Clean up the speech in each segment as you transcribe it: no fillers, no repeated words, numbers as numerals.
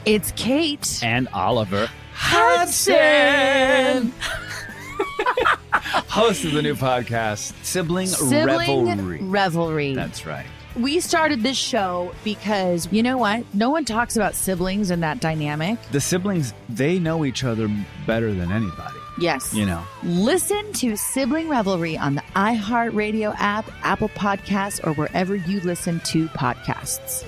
It's Kate. And Oliver Hudson. Host of the new podcast, Sibling Revelry. That's right. We started this show because, you know what? No one talks about siblings and that dynamic. The siblings, they know each other better than anybody. Yes. You know. Listen to Sibling Revelry on the iHeartRadio app, Apple Podcasts, or wherever you listen to podcasts.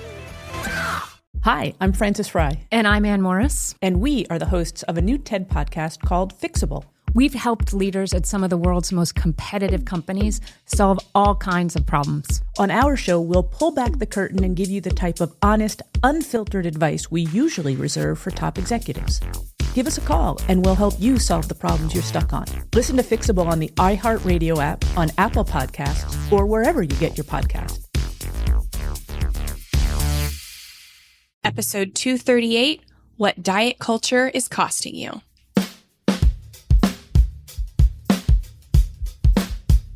Hi, I'm Frances Fry. And I'm Ann Morris. And we are the hosts of a new TED podcast called Fixable. We've helped leaders at some of the world's most competitive companies solve all kinds of problems. On our show, we'll pull back the curtain and give you the type of honest, unfiltered advice we usually reserve for top executives. Give us a call and we'll help you solve the problems you're stuck on. Listen to Fixable on the iHeartRadio app, on Apple Podcasts, or wherever you get your podcasts. Episode 238, What Diet Culture is Costing You.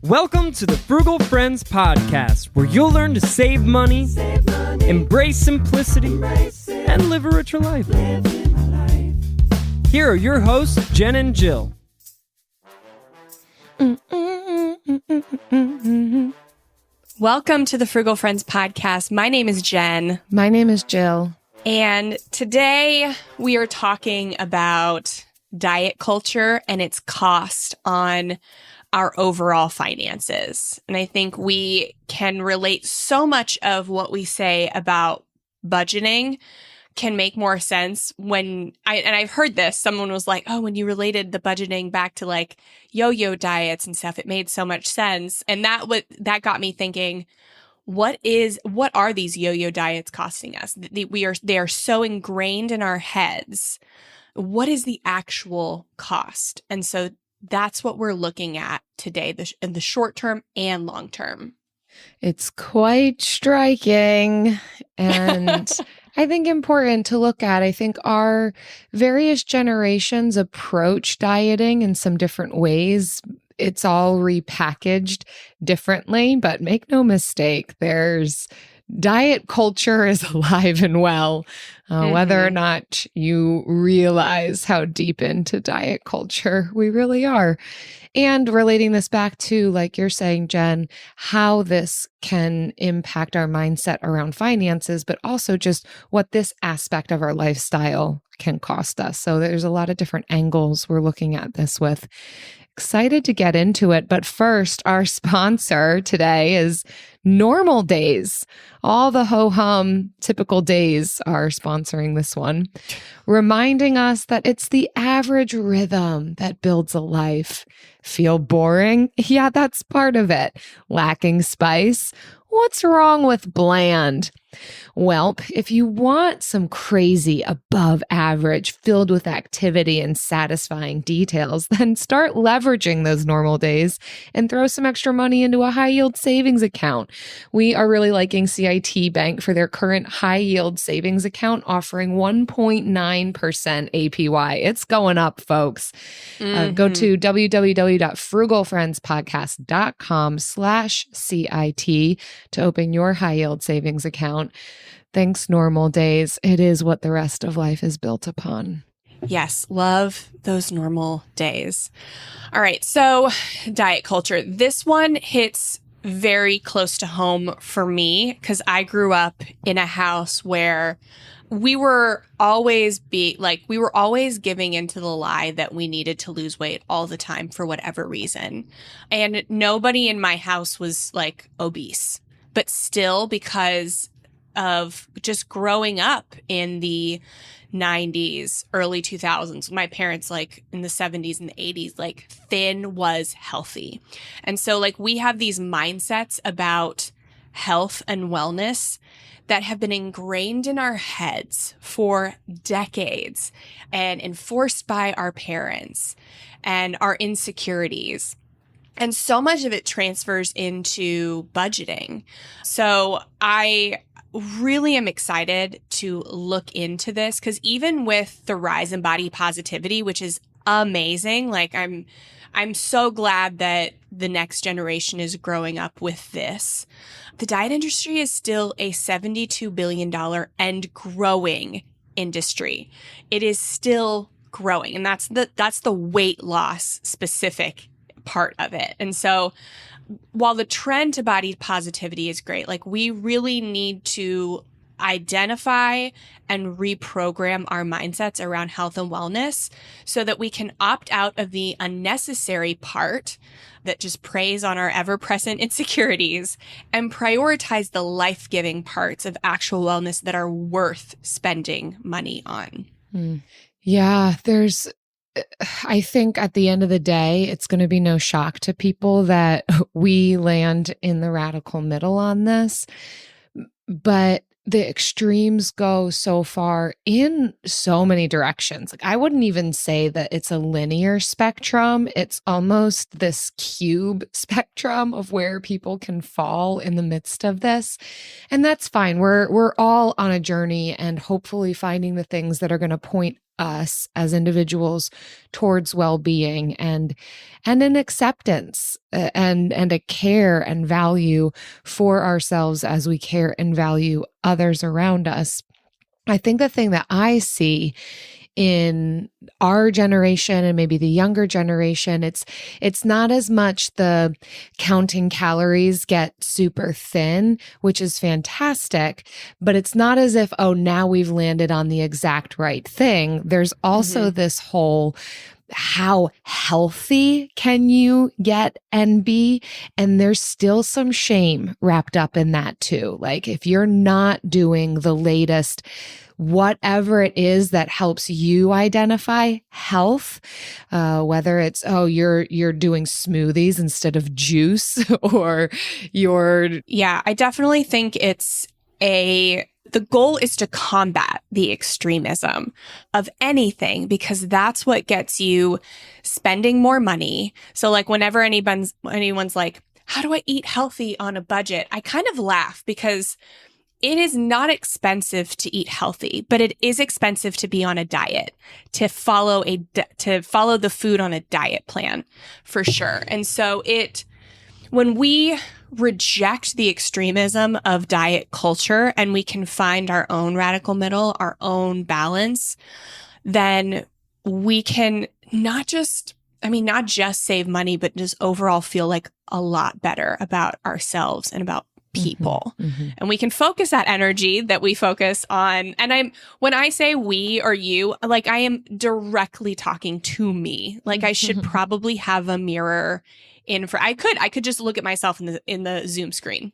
Welcome to the Frugal Friends podcast, where you'll learn to save money, embrace simplicity, and live a richer life. Here are your hosts, Jen and Jill. Welcome to the Frugal Friends podcast. My name is Jen. My name is Jill. And today we are talking about diet culture and its cost on our overall finances. And I think we can relate so much of what we say about budgeting can make more sense when I've heard this. Someone was like, oh, when you related the budgeting back to like yo-yo diets and stuff, it made so much sense. And that got me thinking, what are these yo-yo diets costing us? They are so ingrained in our heads. What is the actual cost? And so that's what we're looking at today, in the short term and long term. It's quite striking and I think important to look at. I think our various generations approach dieting in some different ways. It's all repackaged differently, but make no mistake, diet culture is alive and well, whether or not you realize how deep into diet culture we really are. And relating this back to, like you're saying, Jen, how this can impact our mindset around finances, but also just what this aspect of our lifestyle can cost us. So there's a lot of different angles we're looking at this with. Excited to get into it. But first, our sponsor today is Normal Days. All the ho-hum typical days are sponsoring this one, reminding us that it's the average rhythm that builds a life. Feel boring? Yeah, that's part of it. Lacking spice? What's wrong with bland? Well, if you want some crazy above average filled with activity and satisfying details, then start leveraging those normal days and throw some extra money into a high yield savings account. We are really liking CIT Bank for their current high yield savings account offering 1.9% APY. It's going up, folks. Go to www.frugalfriendspodcast.com/CIT to open your high yield savings account. Thanks, Normal Days. It is what the rest of life is built upon. Yes, love those normal days. All right, so diet culture. This one hits very close to home for me because I grew up in a house where we were always giving into the lie that we needed to lose weight all the time for whatever reason. And nobody in my house was like obese, but still, because of just growing up in the 90s, early 2000s, my parents, like in the 70s and the 80s, like thin was healthy. And so like we have these mindsets about health and wellness that have been ingrained in our heads for decades and enforced by our parents and our insecurities. And so much of it transfers into budgeting. So I really am excited to look into this because even with the rise in body positivity, which is amazing, like I'm so glad that the next generation is growing up with this. The diet industry is still a $72 billion and growing industry. It is still growing, and that's the weight loss specific part of it. And so while the trend to body positivity is great, like we really need to identify and reprogram our mindsets around health and wellness so that we can opt out of the unnecessary part that just preys on our ever-present insecurities and prioritize the life-giving parts of actual wellness that are worth spending money on. Yeah, I think at the end of the day, it's going to be no shock to people that we land in the radical middle on this. But the extremes go so far in so many directions. Like I wouldn't even say that it's a linear spectrum. It's almost this cube spectrum of where people can fall in the midst of this. And that's fine. We're all on a journey and hopefully finding the things that are going to point us as individuals towards well-being and an acceptance and a care and value for ourselves as we care and value others around us. I think the thing that I see in our generation and maybe the younger generation, it's not as much the counting calories get super thin, which is fantastic, but it's not as if, oh, now we've landed on the exact right thing. There's also this whole how healthy can you get and be? And there's still some shame wrapped up in that too. Like if you're not doing the latest whatever it is that helps you identify health, whether it's, oh, you're doing smoothies instead of juice or Yeah, I definitely think the goal is to combat the extremism of anything because that's what gets you spending more money. So like whenever anyone's like, how do I eat healthy on a budget? I kind of laugh because it is not expensive to eat healthy, but it is expensive to be on a diet, to follow the food on a diet plan for sure. And so when we reject the extremism of diet culture and we can find our own radical middle, our own balance, then we can not just save money, but just overall feel like a lot better about ourselves and about people. And we can focus that energy that we focus on. And when I say we or you, like I am directly talking to me. Like I should probably have a mirror I could just look at myself in the Zoom screen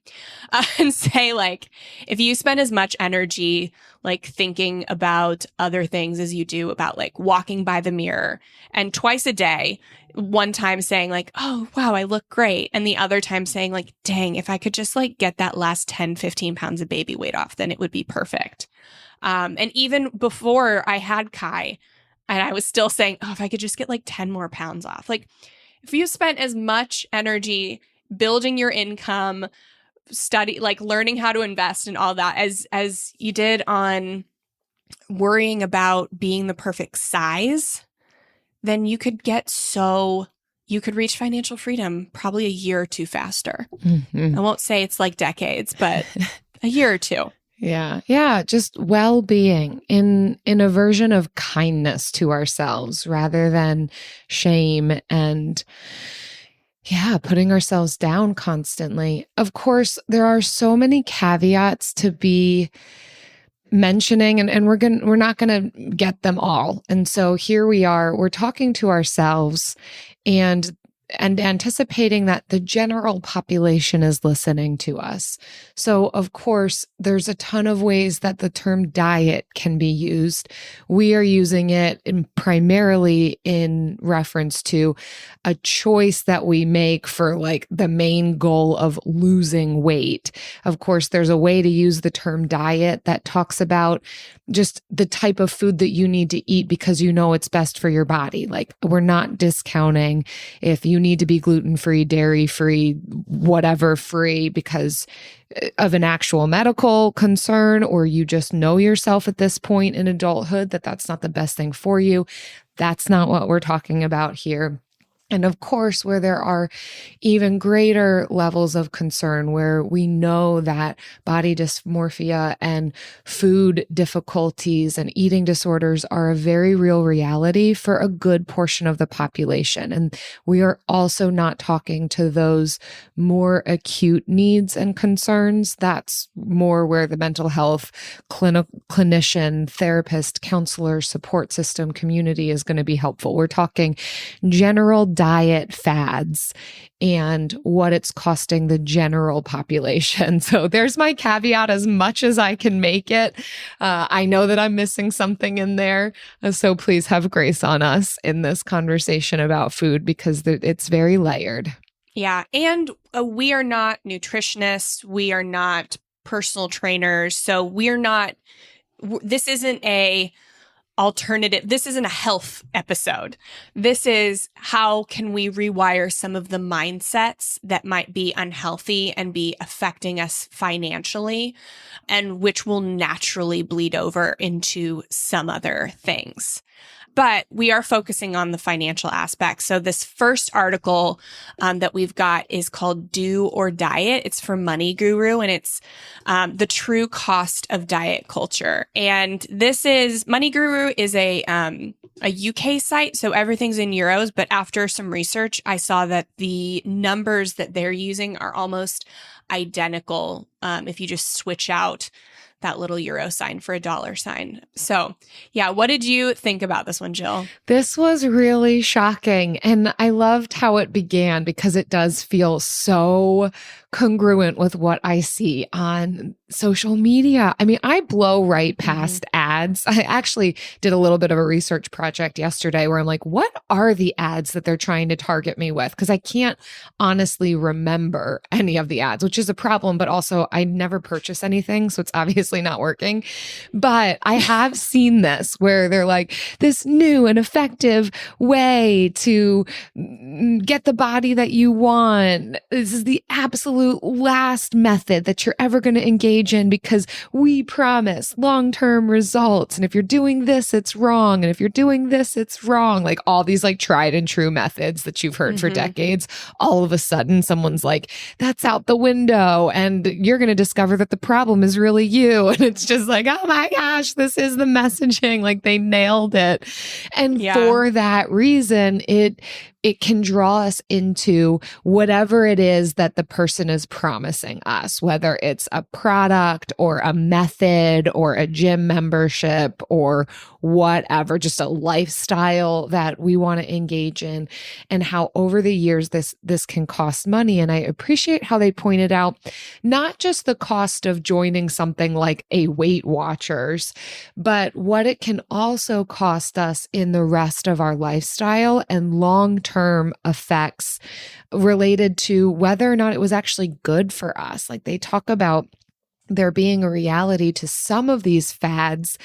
and say like, if you spend as much energy like thinking about other things as you do about like walking by the mirror and twice a day, one time saying like, oh, wow, I look great. And the other time saying like, dang, if I could just like get that last 10, 15 pounds of baby weight off, then it would be perfect. And even before I had Kai and I was still saying, oh, if I could just get like 10 more pounds off, like, if you spent as much energy building your income, learning how to invest and all that as you did on worrying about being the perfect size, then you could reach financial freedom probably a year or two faster. I won't say it's like decades, but a year or two. Yeah. Just well-being in a version of kindness to ourselves rather than shame and putting ourselves down constantly. Of course, there are so many caveats to be mentioning and we're not going to get them all. And so here we're talking to ourselves and anticipating that the general population is listening to us. So, of course, there's a ton of ways that the term diet can be used. We are using it primarily in reference to a choice that we make for like the main goal of losing weight. Of course, there's a way to use the term diet that talks about just the type of food that you need to eat because you know it's best for your body. Like we're not discounting if you need to be gluten-free, dairy-free, whatever free because of an actual medical concern, or you just know yourself at this point in adulthood that that's not the best thing for you. That's not what we're talking about here. And of course, where there are even greater levels of concern, where we know that body dysmorphia and food difficulties and eating disorders are a very real reality for a good portion of the population. And we are also not talking to those more acute needs and concerns. That's more where the mental health clinician, therapist, counselor, support system, community is going to be helpful. We're talking general diet fads and what it's costing the general population. So there's my caveat as much as I can make it. I know that I'm missing something in there. So please have grace on us in this conversation about food because it's very layered. Yeah. And we are not nutritionists. We are not personal trainers. So this isn't a alternative. This isn't a health episode. This is how can we rewire some of the mindsets that might be unhealthy and be affecting us financially, and which will naturally bleed over into some other things. But we are focusing on the financial aspect. So this first article that we've got is called Do or Diet. It's from Money Guru, and it's the true cost of diet culture. And this is Money Guru is a UK site, so everything's in euros. But after some research, I saw that the numbers that they're using are almost identical if you just switch out that little euro sign for a dollar sign. So yeah, what did you think about this one, Jill? This was really shocking. And I loved how it began because it does feel so congruent with what I see on social media. I mean, I blow right past ads. I actually did a little bit of a research project yesterday where I'm like, what are the ads that they're trying to target me with? Because I can't honestly remember any of the ads, which is a problem, but also I never purchase anything. So it's obviously not working. But I have seen this where they're like, this new and effective way to get the body that you want. This is the absolute last method that you're ever going to engage in because we promise long-term results. And if you're doing this, it's wrong. And if you're doing this, it's wrong. Like all these like tried and true methods that you've heard for decades. All of a sudden, someone's like, that's out the window. And you're going to discover that the problem is really you. And it's just like, oh my gosh, this is the messaging. Like they nailed it. And for that reason, it can draw us into whatever it is that the person is promising us, whether it's a product or a method or a gym membership or whatever, just a lifestyle that we want to engage in, and how over the years this can cost money. And I appreciate how they pointed out not just the cost of joining something like a Weight Watchers, but what it can also cost us in the rest of our lifestyle and long-term effects related to whether or not it was actually good for us. Like they talk about there being a reality to some of these fads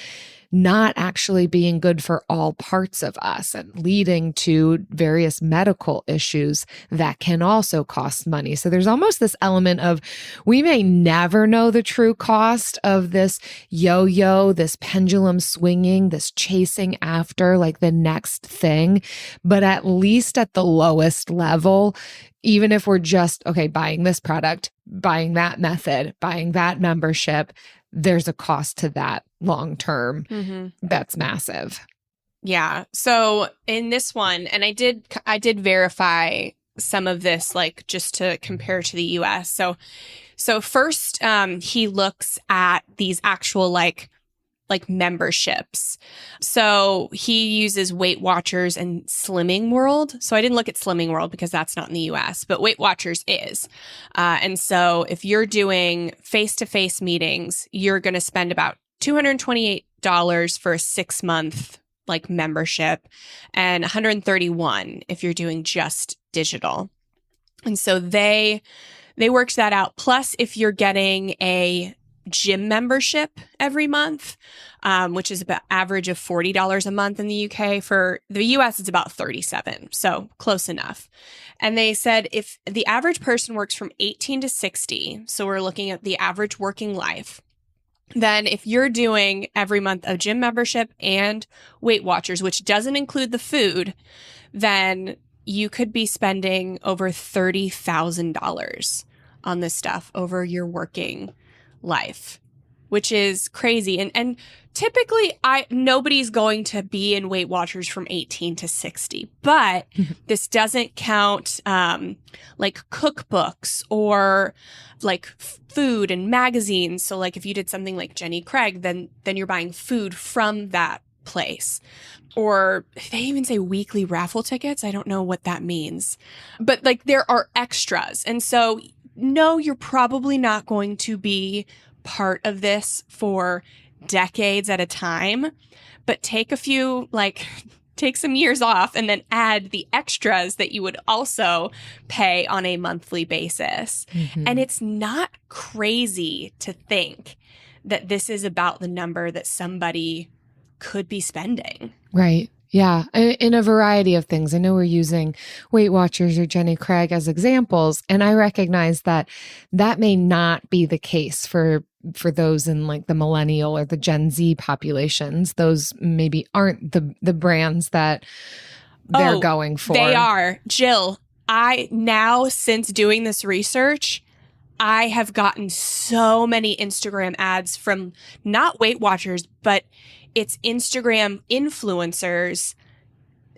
not actually being good for all parts of us and leading to various medical issues that can also cost money. So there's almost this element of we may never know the true cost of this yo-yo, this pendulum swinging, this chasing after like the next thing, but at least at the lowest level, even if we're just, okay, buying this product, buying that method, buying that membership, there's a cost to that long term. That's massive. Yeah. So in this one, and I did verify some of this, like just to compare to the US. So first, he looks at these actual like memberships. So he uses Weight Watchers and Slimming World. So I didn't look at Slimming World because that's not in the US, but Weight Watchers is. And so if you're doing face-to-face meetings, you're going to spend about $228 for a 6-month like membership and $131 if you're doing just digital. And so they worked that out. Plus, if you're getting a gym membership every month, which is about average of $40 a month in the UK. For the US, it's about $37. So close enough. And they said if the average person works from 18 to 60, so we're looking at the average working life, then if you're doing every month a gym membership and Weight Watchers, which doesn't include the food, then you could be spending over $30,000 on this stuff over your working life, which is crazy. And typically nobody's going to be in Weight Watchers from 18 to 60, but this doesn't count like cookbooks or like food and magazines. So like if you did something like Jenny Craig, then you're buying food from that place. Or they even say weekly raffle tickets. I don't know what that means. But like there are extras. And so no, you're probably not going to be part of this for decades at a time, but take some years off and then add the extras that you would also pay on a monthly basis. Mm-hmm. And it's not crazy to think that this is about the number that somebody could be spending. Right. Yeah. In a variety of things. I know we're using Weight Watchers or Jenny Craig as examples, and I recognize that may not be the case for those in like the millennial or the Gen Z populations. Those maybe aren't the brands that they're going for. They are. Jill, since doing this research, I have gotten so many Instagram ads from not Weight Watchers, but it's Instagram influencers,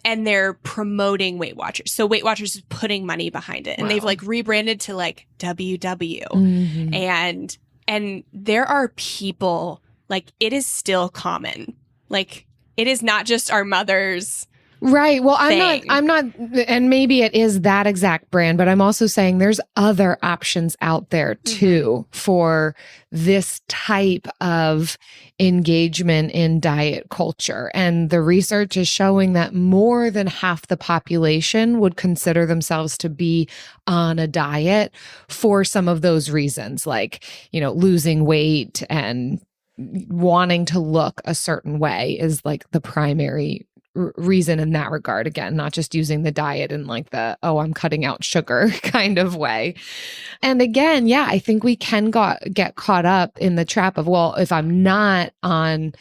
and they're promoting Weight Watchers. So Weight Watchers is putting money behind it, and they've like rebranded to like WW. Mm-hmm. And there are people, like, it is still common. Like, it is not just our mothers. Right. Well, I'm not, and maybe it is that exact brand, but I'm also saying there's other options out there too for this type of engagement in diet culture. And the research is showing that more than half the population would consider themselves to be on a diet for some of those reasons, like, losing weight and wanting to look a certain way is like the primary reason in that regard. Again, not just using the diet in like the, I'm cutting out sugar kind of way. And again, yeah, I think we can get caught up in the trap of, well, if I'm not on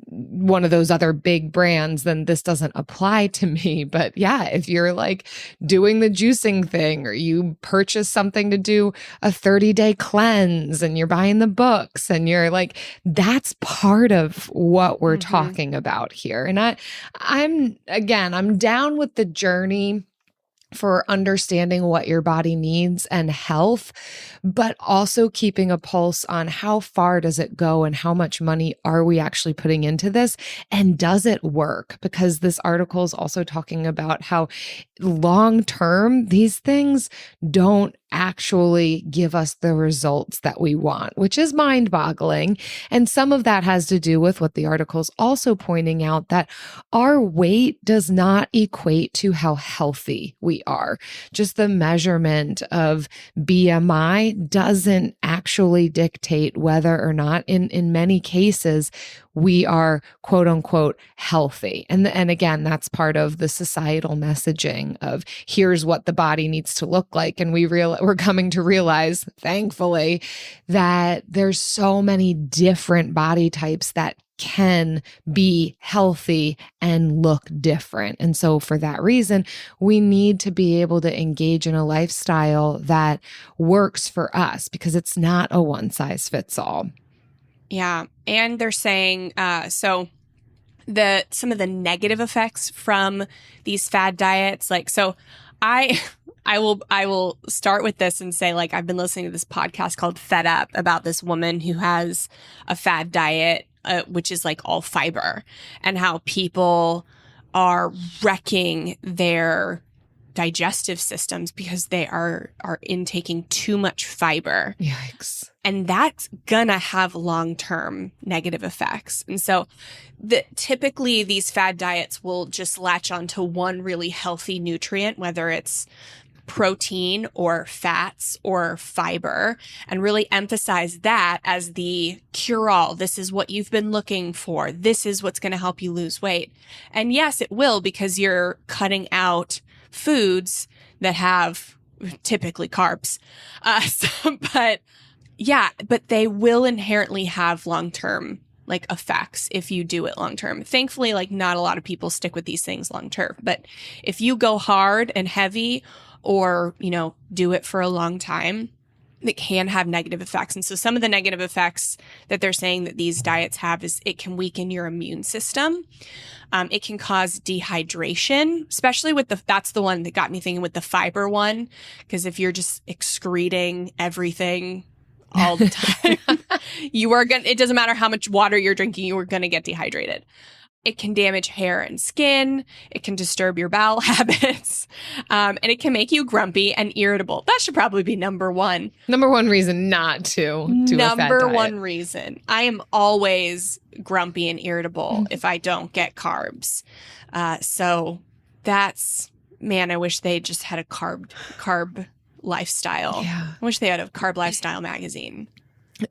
one of those other big brands, then this doesn't apply to me. But yeah, if you're like doing the juicing thing, or you purchase something to do a 30-day cleanse and you're buying the books, and you're like, that's part of what we're talking about here. And I'm down with the journey for understanding what your body needs and health, but also keeping a pulse on how far does it go and how much money are we actually putting into this, and does it work? Because this article is also talking about how long-term these things don't actually give us the results that we want, which is mind-boggling. And some of that has to do with what the article is also pointing out, that our weight does not equate to how healthy we are. Just the measurement of BMI doesn't actually dictate whether or not, in many cases, we are quote unquote healthy. And again, that's part of the societal messaging of here's what the body needs to look like. And we're coming to realize, thankfully, that there's so many different body types that can be healthy and look different. And so for that reason, we need to be able to engage in a lifestyle that works for us, because it's not a one size fits all. Yeah. And they're saying, some of the negative effects from these fad diets, like, so I will start with this and say, like, I've been listening to this podcast called Fed Up about this woman who has a fad diet, which is like all fiber, and how people are wrecking their digestive systems because they are intaking too much fiber. Yikes. And that's gonna have long-term negative effects. And so typically these fad diets will just latch onto one really healthy nutrient, whether it's protein or fats or fiber, and really emphasize that as the cure-all. This is what you've been looking for. This is what's going to help you lose weight. And yes, it will, because you're cutting out foods that have typically carbs. But they will inherently have long-term like effects if you do it long term. Thankfully, like not a lot of people stick with these things long term, but if you go hard and heavy or, do it for a long time, it can have negative effects. And so some of the negative effects that they're saying that these diets have is it can weaken your immune system. It can cause dehydration, especially that's the one that got me thinking with the fiber one, because if you're just excreting everything all the time, it doesn't matter how much water you're drinking, you are going to get dehydrated. It can damage hair and skin. It can disturb your bowel habits. And it can make you grumpy and irritable. That should probably be number one. Number one reason not to do a fad diet. Number one reason. I am always grumpy and irritable if I don't get carbs. So that's, man, I wish they just had a carb lifestyle. Yeah. I wish they had a carb lifestyle magazine.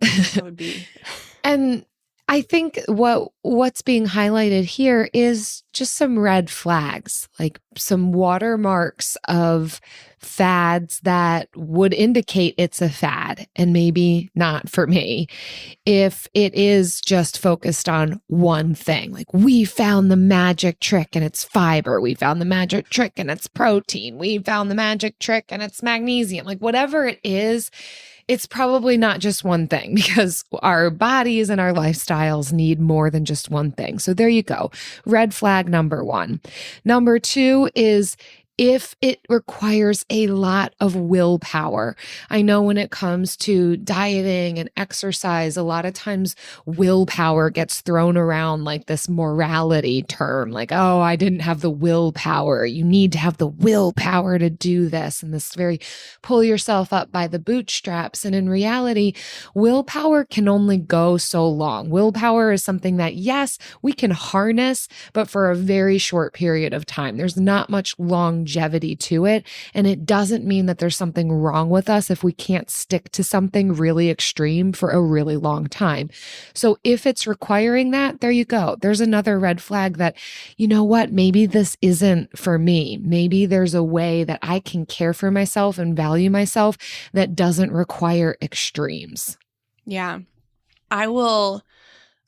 That would be. And I think what's being highlighted here is just some red flags, like some watermarks of fads that would indicate it's a fad and maybe not for me. If it is just focused on one thing, like we found the magic trick and it's fiber, we found the magic trick and it's protein, we found the magic trick and it's magnesium, like whatever it is, it's probably not just one thing because our bodies and our lifestyles need more than just one thing. So there you go. Red flag number one. Number two is if it requires a lot of willpower. I know when it comes to dieting and exercise, a lot of times willpower gets thrown around like this morality term, like, oh, I didn't have the willpower. You need to have the willpower to do this. And this very pull yourself up by the bootstraps. And in reality, willpower can only go so long. Willpower is something that, yes, we can harness, but for a very short period of time. There's not much longevity to it. And it doesn't mean that there's something wrong with us if we can't stick to something really extreme for a really long time. So if it's requiring that, there you go. There's another red flag that, you know what, maybe this isn't for me. Maybe there's a way that I can care for myself and value myself that doesn't require extremes. Yeah. I will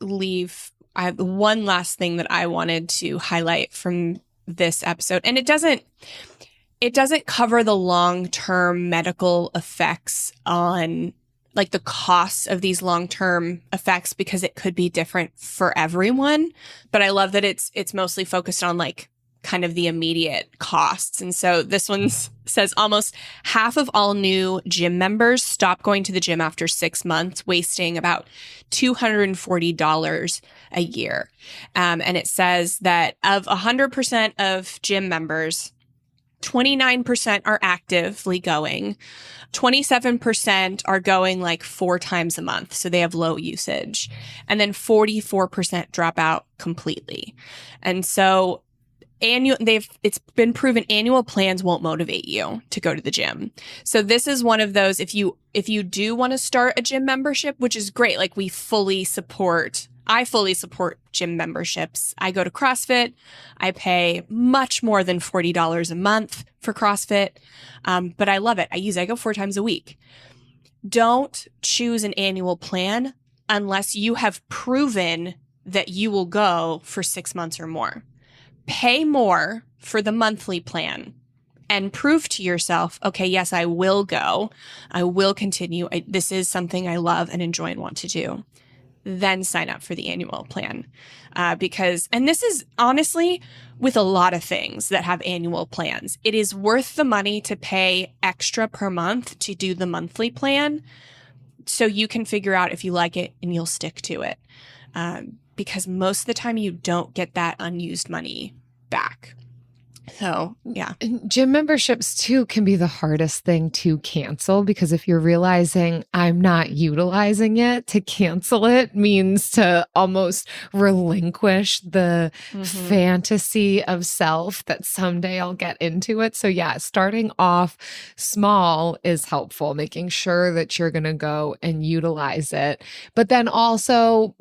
leave. I have one last thing that I wanted to highlight from this episode. And it doesn't cover the long-term medical effects on like the costs of these long-term effects because it could be different for everyone. But I love that it's mostly focused on like kind of the immediate costs. And so this one says almost half of all new gym members stop going to the gym after 6 months, wasting about $240 a year. And it says that of 100% of gym members, 29% are actively going. 27% are going like 4 times a month. So they have low usage. And then 44% drop out completely. And so it's been proven annual plans won't motivate you to go to the gym. So this is one of those, if you do want to start a gym membership, which is great, like I fully support gym memberships. I go to CrossFit. I pay much more than $40 a month for CrossFit. But I love it. I go 4 times a week. Don't choose an annual plan unless you have proven that you will go for 6 months or more. Pay more for the monthly plan and prove to yourself, okay, yes, I will go. I will continue. This is something I love and enjoy and want to do. Then sign up for the annual plan. And this is honestly with a lot of things that have annual plans. It is worth the money to pay extra per month to do the monthly plan so you can figure out if you like it and you'll stick to it. Because most of the time you don't get that unused money back. So, yeah. And gym memberships too can be the hardest thing to cancel because if you're realizing I'm not utilizing it, to cancel it means to almost relinquish the fantasy of self that someday I'll get into it. So yeah, starting off small is helpful, making sure that you're going to go and utilize it. But then also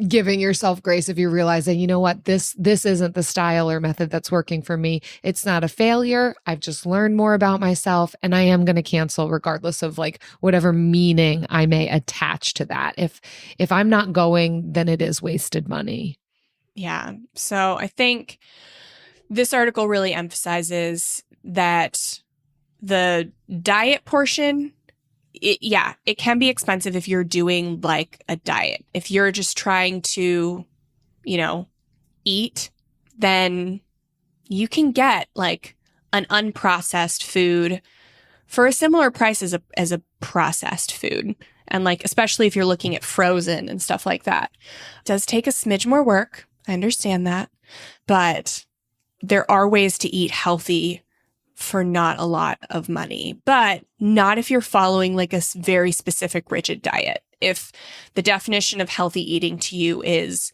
giving yourself grace if you're realizing, you know what, this isn't the style or method that's working for me. It's not a failure. I've just learned more about myself, and I am going to cancel regardless of like whatever meaning I may attach to that. If I'm not going, then it is wasted money. Yeah. So I think this article really emphasizes that the diet portion, it can be expensive if you're doing like a diet. If you're just trying to, eat, then you can get like an unprocessed food for a similar price as a processed food. And like, especially if you're looking at frozen and stuff like that. It does take a smidge more work. I understand that. But there are ways to eat healthy for not a lot of money, but not if you're following like a very specific rigid diet. If the definition of healthy eating to you is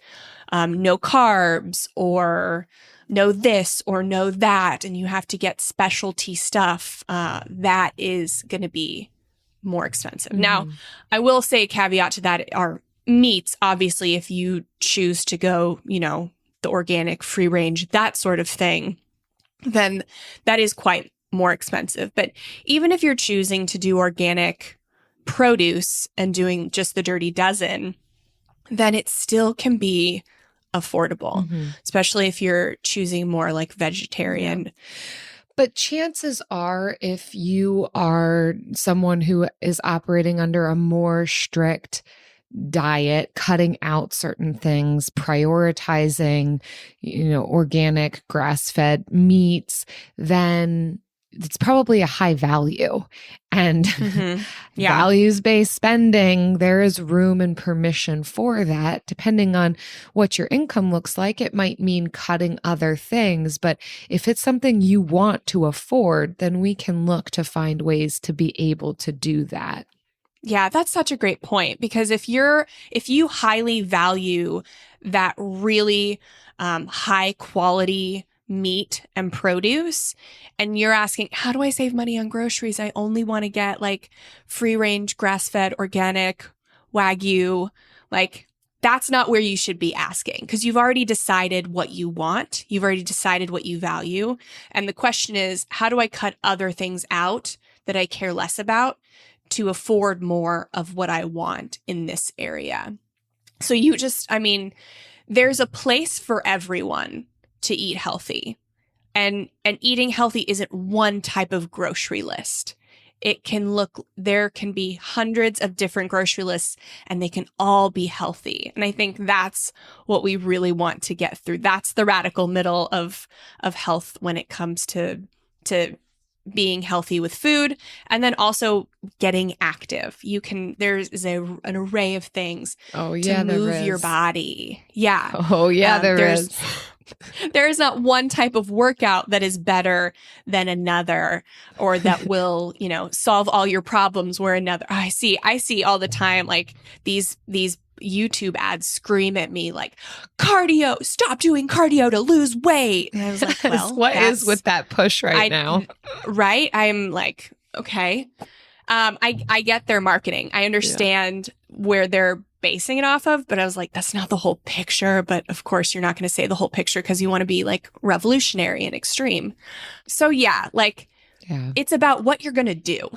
no carbs or no this or no that, and you have to get specialty stuff, that is going to be more expensive. Mm-hmm. Now, I will say a caveat to that are meats. Obviously, if you choose to go, the organic, free range, that sort of thing, then that is quite more expensive. But even if you're choosing to do organic produce and doing just the dirty dozen, then it still can be affordable, especially if you're choosing more like vegetarian. Yeah. But chances are, if you are someone who is operating under a more strict diet, cutting out certain things, prioritizing, organic grass-fed meats, then it's probably a high value. And values-based spending, there is room and permission for that. Depending on what your income looks like, it might mean cutting other things. But if it's something you want to afford, then we can look to find ways to be able to do that. Yeah, that's such a great point, because if you highly value that really high quality meat and produce, and you're asking, how do I save money on groceries? I only want to get like free range, grass fed, organic, Wagyu. Like, that's not where you should be asking, because you've already decided what you want. You've already decided what you value. And the question is, how do I cut other things out that I care less about to afford more of what I want in this area? So there's a place for everyone to eat healthy. And eating healthy isn't one type of grocery list. There can be hundreds of different grocery lists, and they can all be healthy. And I think that's what we really want to get through. That's the radical middle of health when it comes to being healthy with food, and then also getting active. There's an array of things to move your body. Yeah. Oh yeah, there is. There is not one type of workout that is better than another, or that will, solve all your problems where another. I see all the time, like these YouTube ads scream at me like, cardio, stop doing cardio to lose weight. And I was like, well, what is with that push now? Right. I'm like, okay. I get their marketing. I understand where they're basing it off of, but I was like, that's not the whole picture. But of course, you're not going to say the whole picture because you want to be like revolutionary and extreme. So it's about what you're going to do.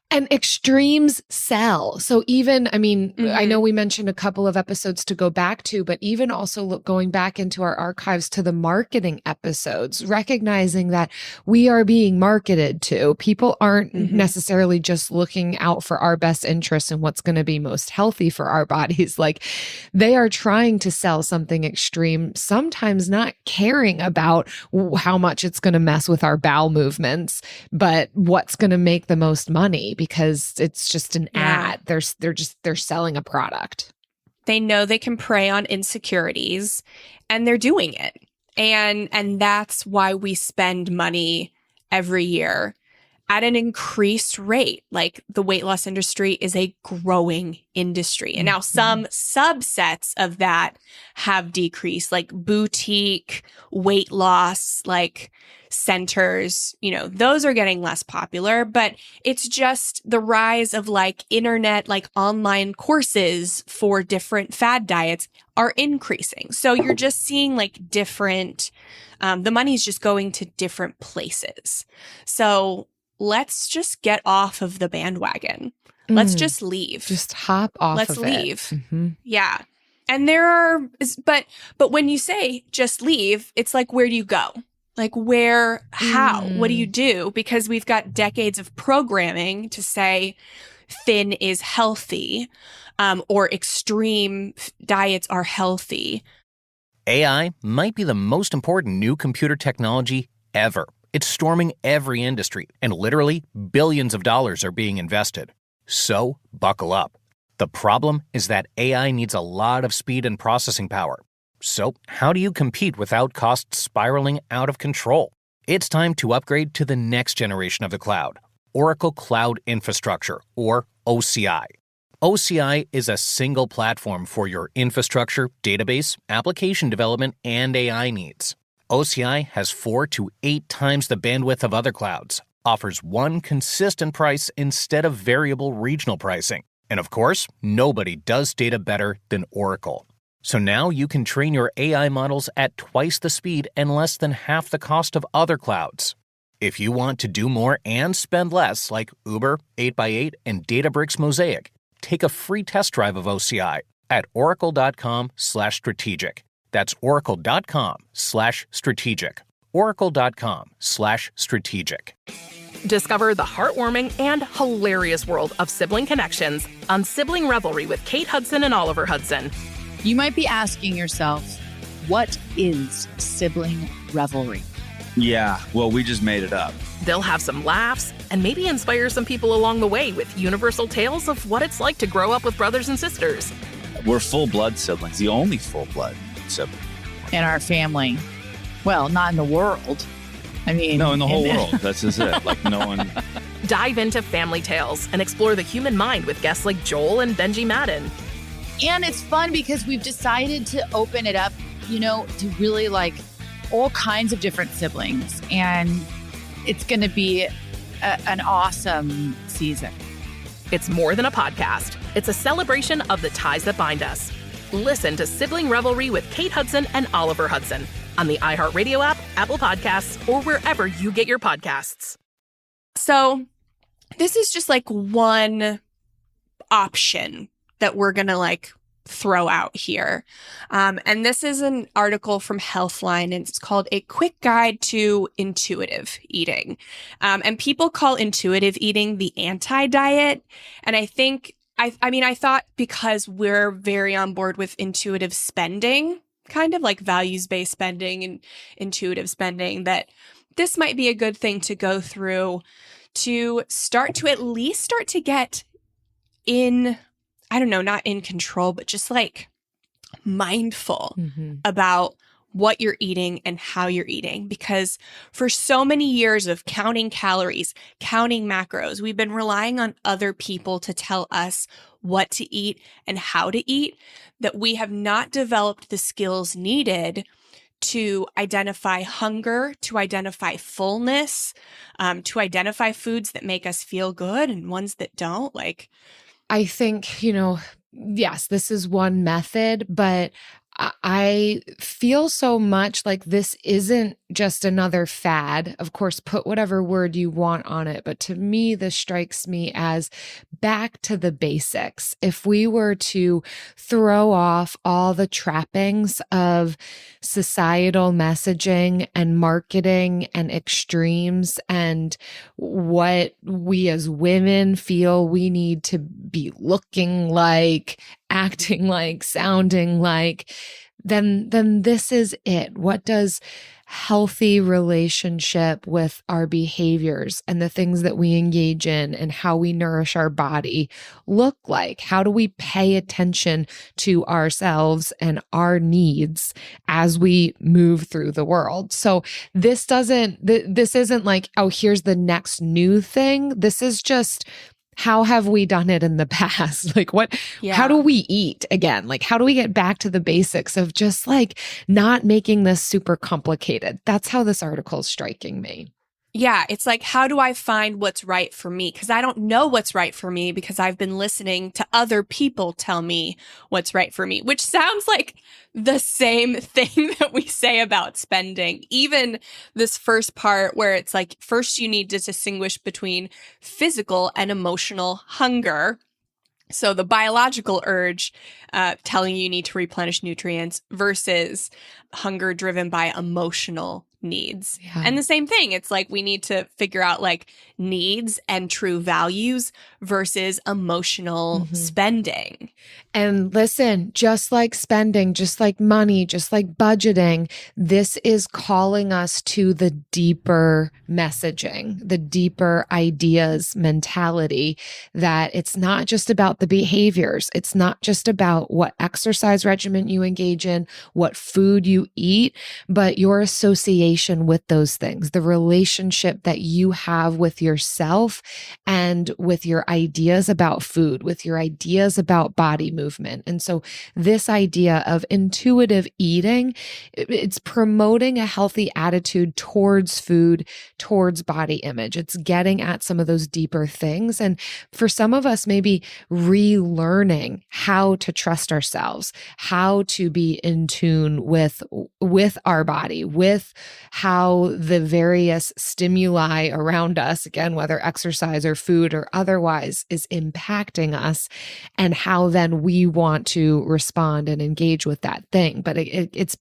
And extremes sell. So even, I know we mentioned a couple of episodes to go back to, but even also going back into our archives to the marketing episodes, recognizing that we are being marketed to. People aren't necessarily just looking out for our best interests and what's going to be most healthy for our bodies. Like, they are trying to sell something extreme, sometimes not caring about how much it's going to mess with our bowel movements, but what's going to make the most money, because it's just an ad. They're selling a product. They know they can prey on insecurities, and they're doing it. And that's why we spend money every year at an increased rate. Like the weight loss industry is a growing industry. And now some subsets of that have decreased, like boutique weight loss, like centers, those are getting less popular, but it's just the rise of like internet, like online courses for different fad diets are increasing. So you're just seeing like different, the money's just going to different places. So let's just get off of the bandwagon. Let's just leave. Just hop off Let's of leave. Mm-hmm. Yeah. And there are, but when you say just leave, it's like, where do you go? Like where, how, what do you do? Because we've got decades of programming to say thin is healthy, or extreme diets are healthy. AI might be the most important new computer technology ever. It's storming every industry, and literally billions of dollars are being invested. So buckle up. The problem is that AI needs a lot of speed and processing power. So how do you compete without costs spiraling out of control? It's time to upgrade to the next generation of the cloud, Oracle Cloud Infrastructure, or OCI. OCI is a single platform for your infrastructure, database, application development, and AI needs. OCI has 4 to 8 times the bandwidth of other clouds, offers one consistent price instead of variable regional pricing. And of course, nobody does data better than Oracle. So now you can train your AI models at twice the speed and less than half the cost of other clouds. If you want to do more and spend less, like Uber, 8x8, and Databricks Mosaic, take a free test drive of OCI at oracle.com/strategic. That's oracle.com/strategic. oracle.com/strategic. Discover the heartwarming and hilarious world of sibling connections on Sibling Revelry with Kate Hudson and Oliver Hudson. You might be asking yourself, what is sibling revelry? Yeah, well, we just made it up. They'll have some laughs and maybe inspire some people along the way with universal tales of what it's like to grow up with brothers and sisters. We're full-blood siblings, the only full-blood sibling. In our family. Well, not in the world. I mean... No, in the whole world. That's just it. Like, no one... Dive into family tales and explore the human mind with guests like Joel and Benji Madden. And it's fun because we've decided to open it up, to really like all kinds of different siblings. And it's going to be an awesome season. It's more than a podcast. It's a celebration of the ties that bind us. Listen to Sibling Revelry with Kate Hudson and Oliver Hudson on the iHeartRadio app, Apple Podcasts, or wherever you get your podcasts. So this is just like one option that we're going to like throw out here. And this is an article from Healthline, and it's called A Quick Guide to Intuitive Eating. And people call intuitive eating the anti-diet. And I think, I thought because we're very on board with intuitive spending, kind of like values-based spending and intuitive spending, that this might be a good thing to go through to start to get in, I don't know, not in control, but just like mindful about what you're eating and how you're eating. Because for so many years of counting calories, counting macros, we've been relying on other people to tell us what to eat and how to eat, that we have not developed the skills needed to identify hunger, to identify fullness, to identify foods that make us feel good and ones that don't. Like, I think, yes, this is one method, but I feel so much like this isn't just another fad. Of course, put whatever word you want on it. But to me, this strikes me as back to the basics. If we were to throw off all the trappings of societal messaging and marketing and extremes and what we as women feel we need to be looking like, acting like, sounding like, then this is it. What does healthy relationship with our behaviors and the things that we engage in and how we nourish our body look like? How do we pay attention to ourselves and our needs as we move through the world? So this isn't like, oh, here's the next new thing. This is just, how have we done it in the past? Like how do we eat again? Like, how do we get back to the basics of just like not making this super complicated? That's how this article is striking me. Yeah, it's like, how do I find what's right for me? Because I don't know what's right for me because I've been listening to other people tell me what's right for me, which sounds like the same thing that we say about spending. Even this first part where it's like, first you need to distinguish between physical and emotional hunger. So the biological urge telling you need to replenish nutrients versus hunger driven by emotional needs. Yeah. And the same thing. It's like we need to figure out like needs and true values versus emotional spending. And listen, just like spending, just like money, just like budgeting, this is calling us to the deeper messaging, the deeper ideas mentality, that it's not just about the behaviors. It's not just about what exercise regimen you engage in, what food you eat, but your association with those things, the relationship that you have with yourself and with your ideas about food, with your ideas about body movement. And so this idea of intuitive eating, it's promoting a healthy attitude towards food, towards body image. It's getting at some of those deeper things. And for some of us, maybe relearning how to trust ourselves, how to be in tune with our body, with how the various stimuli around us, again, whether exercise or food or otherwise, is impacting us, and how then we want to respond and engage with that thing. But it's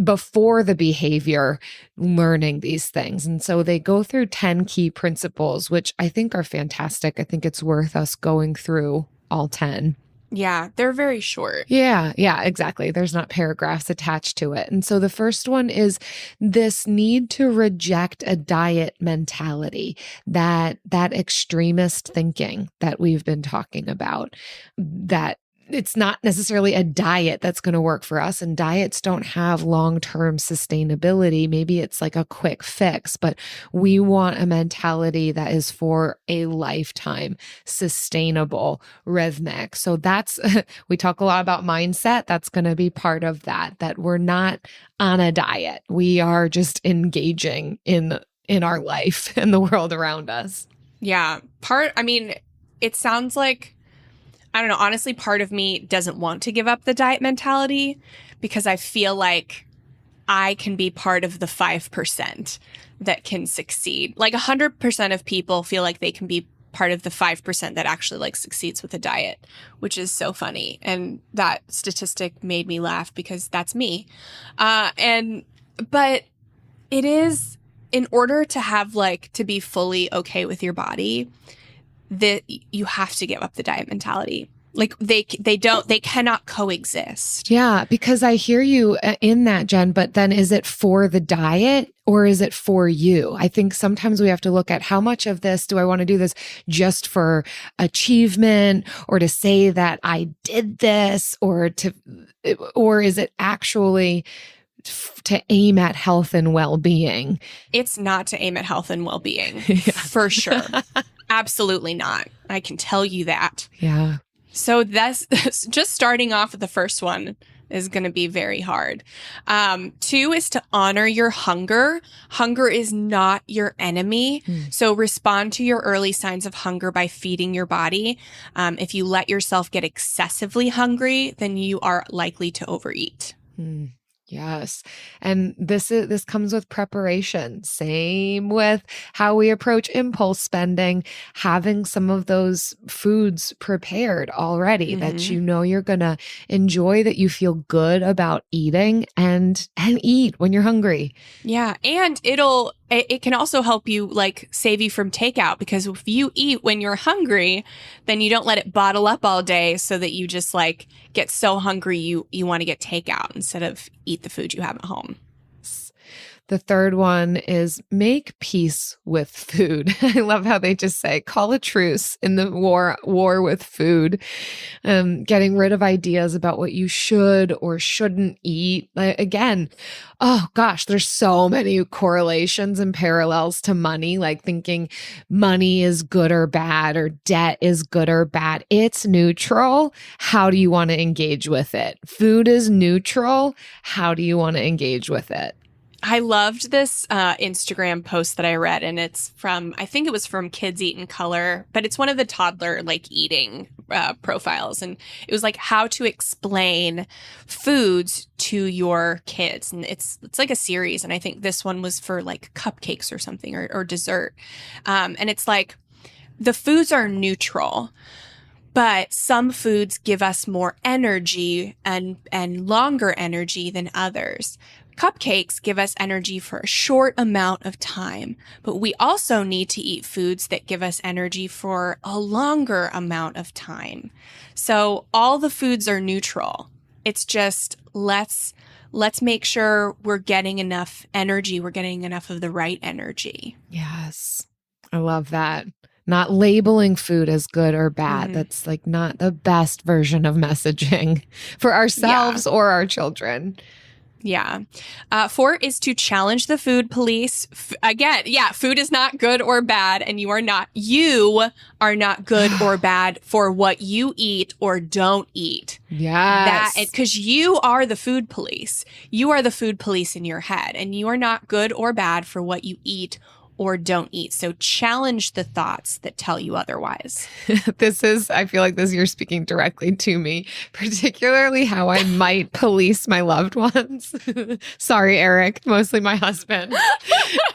before the behavior, learning these things. And so they go through 10 key principles, which I think are fantastic. I think it's worth us going through all 10. Yeah, they're very short. Yeah, exactly. There's not paragraphs attached to it. And so the first one is this need to reject a diet mentality, that extremist thinking that we've been talking about, that it's not necessarily a diet that's going to work for us, and diets don't have long-term sustainability. Maybe it's like a quick fix, but we want a mentality that is for a lifetime, sustainable, rhythmic. So that's, we talk a lot about mindset. That's going to be part of that we're not on a diet. We are just engaging in our life and the world around us. Yeah. It sounds like, I don't know, honestly, part of me doesn't want to give up the diet mentality because I feel like I can be part of the 5% that can succeed. Like 100% of people feel like they can be part of the 5% that actually like succeeds with a diet, which is so funny. And that statistic made me laugh because that's me. But it is, in order to have like, to be fully okay with your body, that you have to give up the diet mentality. Like they cannot coexist. Yeah, because I hear you in that, Jen, but then is it for the diet or is it for you? I think sometimes we have to look at how much of this do I want to do this just for achievement or to say that I did this, or is it actually to aim at health and well-being? It's not to aim at health and well-being, for sure. Absolutely not. I can tell you that. Yeah. So that's just starting off with the first one is going to be very hard. 2 is to honor your hunger. Hunger is not your enemy. So respond to your early signs of hunger by feeding your body. If you let yourself get excessively hungry, then you are likely to overeat. Yes. And this comes with preparation. Same with how we approach impulse spending, having some of those foods prepared already that you know you're going to enjoy, that you feel good about eating, and eat when you're hungry. Yeah. And it'll it can also help you like save you from takeout, because if you eat when you're hungry, then you don't let it bottle up all day so that you just like get so hungry you want to get takeout instead of eat the food you have at home. The third one is make peace with food. I love how they just say, call a truce in the war with food. Getting rid of ideas about what you should or shouldn't eat. Again, oh gosh, there's so many correlations and parallels to money, like thinking money is good or bad or debt is good or bad. It's neutral. How do you want to engage with it? Food is neutral. How do you want to engage with it? I loved this Instagram post that I read, and it's from, I think it was from Kids Eat in Color, but it's one of the toddler like eating profiles. And it was like how to explain foods to your kids. And it's like a series. And I think this one was for like cupcakes or something or dessert. And it's like the foods are neutral, but some foods give us more energy and longer energy than others. Cupcakes give us energy for a short amount of time, but we also need to eat foods that give us energy for a longer amount of time. So all the foods are neutral. It's just let's make sure we're getting enough energy. We're getting enough of the right energy. Yes. I love that. Not labeling food as good or bad. That's like not the best version of messaging for ourselves or our children. Yeah. 4 is to challenge the food police. Again, food is not good or bad, and you are not good or bad for what you eat or don't eat. Yes. Because you are the food police. You are the food police in your head, and you are not good or bad for what you eat or don't eat. So challenge the thoughts that tell you otherwise. I feel like you're speaking directly to me, particularly how I might police my loved ones. Sorry, Eric, mostly my husband.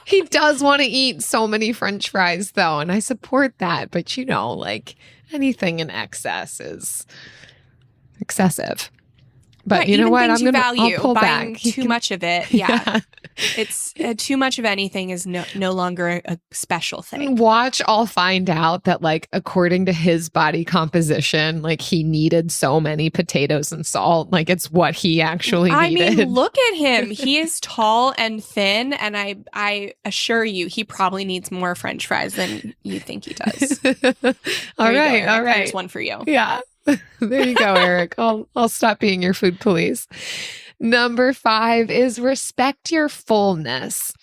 He does want to eat so many French fries though, and I support that. But like anything in excess is excessive. But you know what? I'll pull buying back. Too much of it. Yeah. It's too much of anything is no longer a special thing. Watch, I'll find out that according to his body composition, he needed so many potatoes and salt. It's what he actually needed. I mean, look at him. He is tall and thin. And I assure you, he probably needs more French fries than you think he does. All right. There's one for you. Yeah. There you go, Eric. I'll stop being your food police. Number 5 is respect your fullness.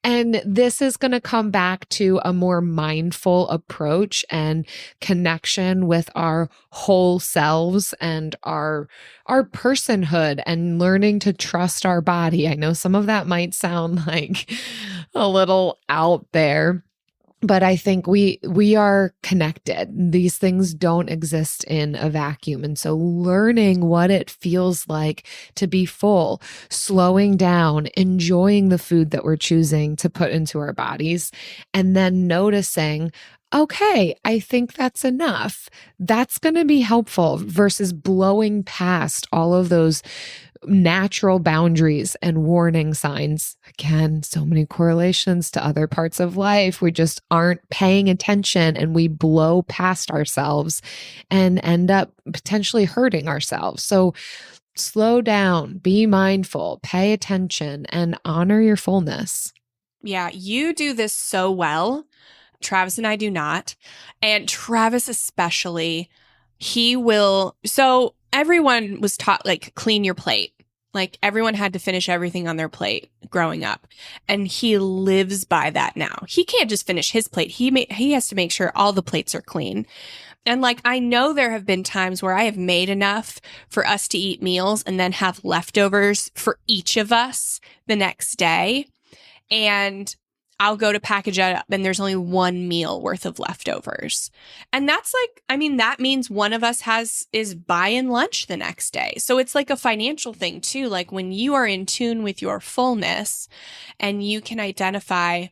And this is going to come back to a more mindful approach and connection with our whole selves and our personhood and learning to trust our body. I know some of that might sound like a little out there, but I think we are connected. These things don't exist in a vacuum. And so learning what it feels like to be full, slowing down, enjoying the food that we're choosing to put into our bodies, and then noticing, okay, I think that's enough. That's going to be helpful versus blowing past all of those natural boundaries and warning signs. Again, so many correlations to other parts of life. We just aren't paying attention and we blow past ourselves and end up potentially hurting ourselves. So slow down, be mindful, pay attention, and honor your fullness. Yeah, you do this so well. Travis and I do not. And Travis especially, he will. So everyone was taught clean your plate. Everyone had to finish everything on their plate growing up. And he lives by that now. He can't just finish his plate. He has to make sure all the plates are clean. And I know there have been times where I have made enough for us to eat meals and then have leftovers for each of us the next day. And I'll go to package it up and there's only one meal worth of leftovers. And that's that means one of us is buying lunch the next day. So it's a financial thing too. When you are in tune with your fullness and you can identify,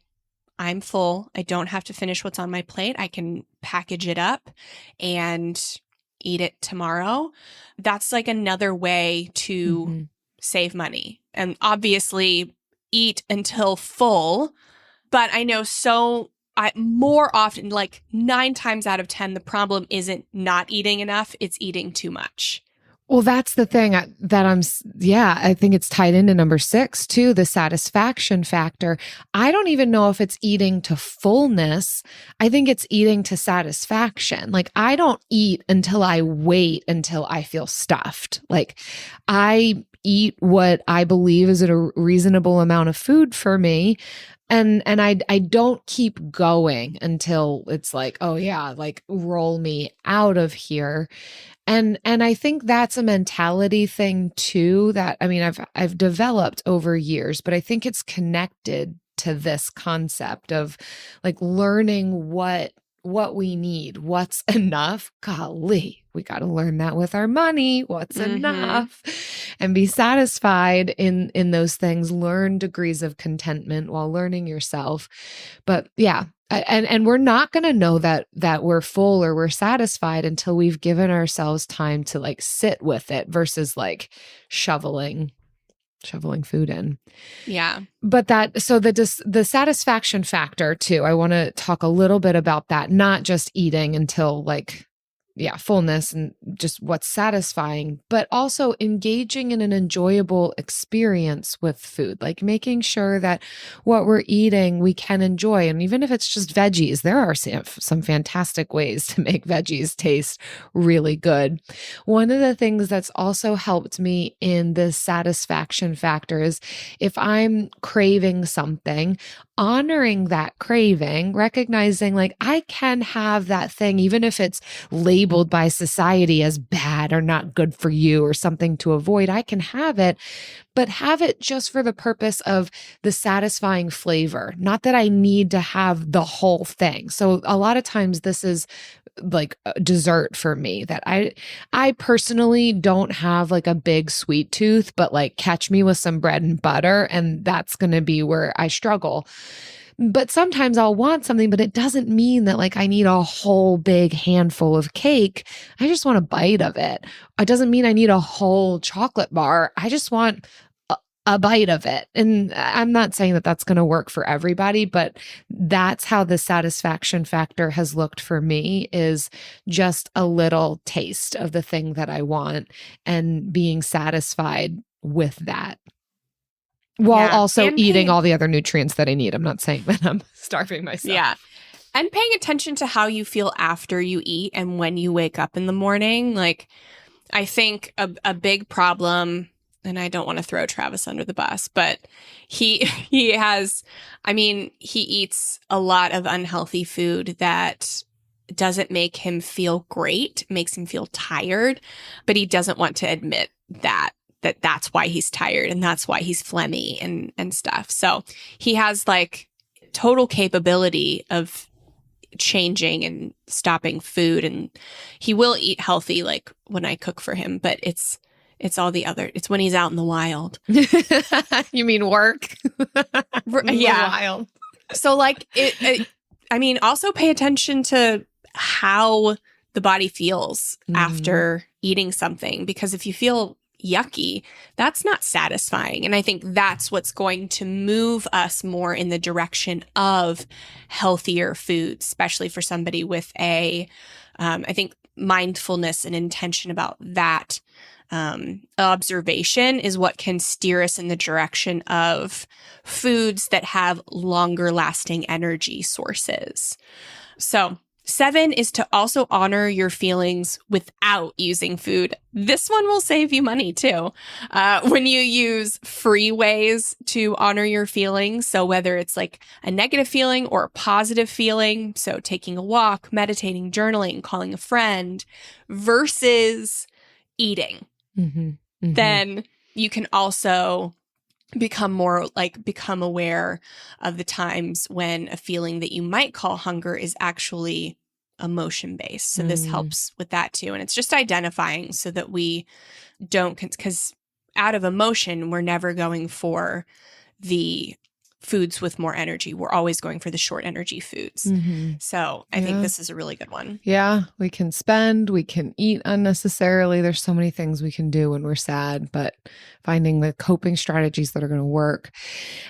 I'm full, I don't have to finish what's on my plate. I can package it up and eat it tomorrow. That's another way to save money. And obviously eat until full. But I know more often, like 9 times out of 10, the problem isn't not eating enough, it's eating too much. Well, that's the thing I think it's tied into number 6 too, the satisfaction factor. I don't even know if it's eating to fullness. I think it's eating to satisfaction. Like, I don't eat until I wait until I feel stuffed. Like, I eat what I believe is a reasonable amount of food for me. And I don't keep going until it's like, oh yeah, like roll me out of here. And I think that's a mentality thing too that, I mean, I've developed over years, but I think it's connected to this concept of like learning what we need, what's enough. Golly, we got to learn that with our money, what's enough, and be satisfied in those things, learn degrees of contentment while learning yourself. But yeah, and we're not going to know that we're full or we're satisfied until we've given ourselves time to like sit with it versus like shoveling food in. Yeah. But the satisfaction factor too, I want to talk a little bit about that, not just eating until like, fullness and just what's satisfying, but also engaging in an enjoyable experience with food, like making sure that what we're eating we can enjoy. And even if it's just veggies, there are some fantastic ways to make veggies taste really good. One of the things that's also helped me in this satisfaction factor is if I'm craving something, honoring that craving, recognizing like I can have that thing, even if it's labeled by society as bad or not good for you or something to avoid, I can have it, but have it just for the purpose of the satisfying flavor. Not that I need to have the whole thing. So a lot of times this is like a dessert for me that I personally don't have like a big sweet tooth, but like catch me with some bread and butter and that's going to be where I struggle. But sometimes I'll want something, but it doesn't mean that like I need a whole big handful of cake. I just want a bite of it. It doesn't mean I need a whole chocolate bar. I just want a bite of it. And I'm not saying that that's going to work for everybody, but that's how the satisfaction factor has looked for me, is just a little taste of the thing that I want and being satisfied with that. While also eating all the other nutrients that I need. I'm not saying that I'm starving myself. Yeah. And paying attention to how you feel after you eat and when you wake up in the morning. Like, I think a big problem, and I don't want to throw Travis under the bus, but he eats a lot of unhealthy food that doesn't make him feel great, makes him feel tired, but he doesn't want to admit that's why he's tired and that's why he's phlegmy and stuff. So he has like total capability of changing and stopping food, and he will eat healthy like when I cook for him, but it's all the other, it's when he's out in the wild. You mean work? Yeah. Wild. So like also pay attention to how the body feels after eating something, because if you feel yucky, that's not satisfying. And I think that's what's going to move us more in the direction of healthier food, especially for somebody with I think mindfulness and intention about that observation is what can steer us in the direction of foods that have longer lasting energy sources. So 7 is to also honor your feelings without using food. This one will save you money too. When you use free ways to honor your feelings, so whether it's like a negative feeling or a positive feeling, so taking a walk, meditating, journaling, calling a friend, versus eating, then you can also become aware of the times when a feeling that you might call hunger is actually emotion based. So this helps with that too. And it's just identifying so that we don't, because out of emotion, we're never going for the foods with more energy. We're always going for the short energy foods. So I think this is a really good one. Yeah, we can spend, we can eat unnecessarily. There's so many things we can do when we're sad, but finding the coping strategies that are going to work.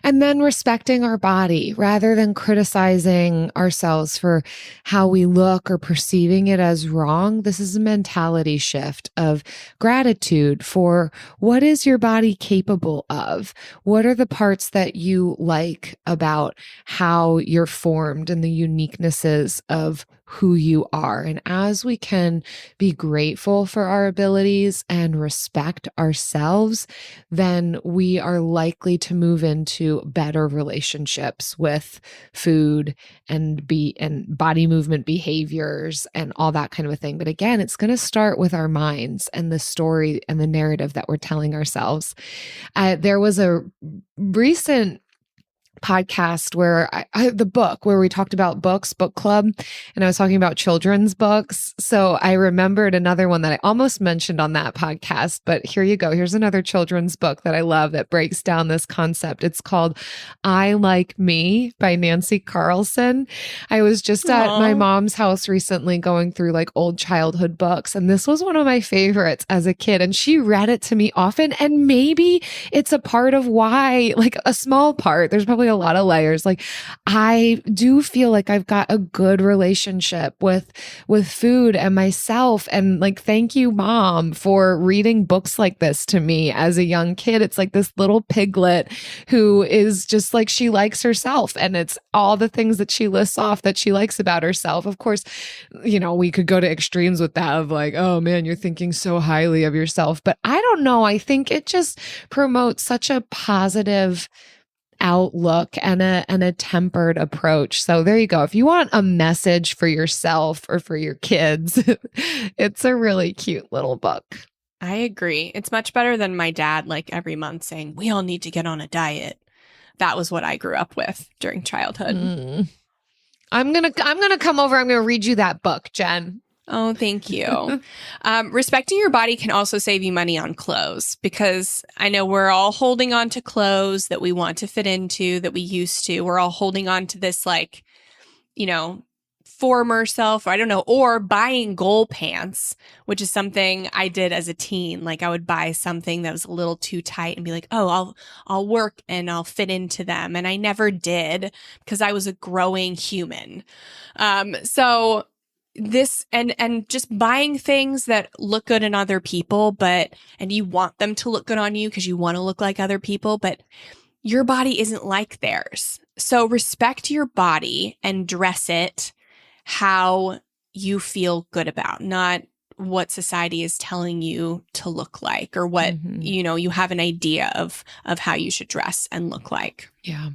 And then respecting our body rather than criticizing ourselves for how we look or perceiving it as wrong. This is a mentality shift of gratitude for what is your body capable of? What are the parts that you like about how you're formed and the uniquenesses of who you are? And as we can be grateful for our abilities and respect ourselves, then we are likely to move into better relationships with food and body movement behaviors and all that kind of a thing. But again, it's going to start with our minds and the story and the narrative that we're telling ourselves. There was a recent podcast where the book where we talked about books, book club, and I was talking about children's books. So I remembered another one that I almost mentioned on that podcast, but here you go. Here's another children's book that I love that breaks down this concept. It's called I Like Me by Nancy Carlson. I was just at my mom's house recently going through like old childhood books, and this was one of my favorites as a kid, and she read it to me often, and maybe it's a part of why, like a small part, there's probably a lot of layers. Like I do feel like I've got a good relationship with food and myself. And like, thank you, Mom, for reading books like this to me as a young kid. It's like this little piglet who is just like, she likes herself, and it's all the things that she lists off that she likes about herself. Of course, you know, we could go to extremes with that of like, oh man, you're thinking so highly of yourself. But I don't know. I think it just promotes such a positive outlook and a tempered approach. So there you go. If you want a message for yourself or for your kids, it's a really cute little book. I agree. It's much better than my dad, like every month saying, we all need to get on a diet. That was what I grew up with during childhood. I'm going to come over. I'm going to read you that book, Jen. Oh, thank you. Respecting your body can also save you money on clothes, because I know we're all holding on to clothes that we want to fit into, that we used to. We're all holding on to this, like, you know, former self, or I don't know, or buying goal pants, which is something I did as a teen. Like I would buy something that was a little too tight and be like, oh, I'll work and I'll fit into them. And I never did, because I was a growing human. So this and just buying things that look good in other people, and you want them to look good on you because you want to look like other people, but your body isn't like theirs. So respect your body and dress it how you feel good about, not what society is telling you to look like, or what, you know, you have an idea of how you should dress and look like. Yeah.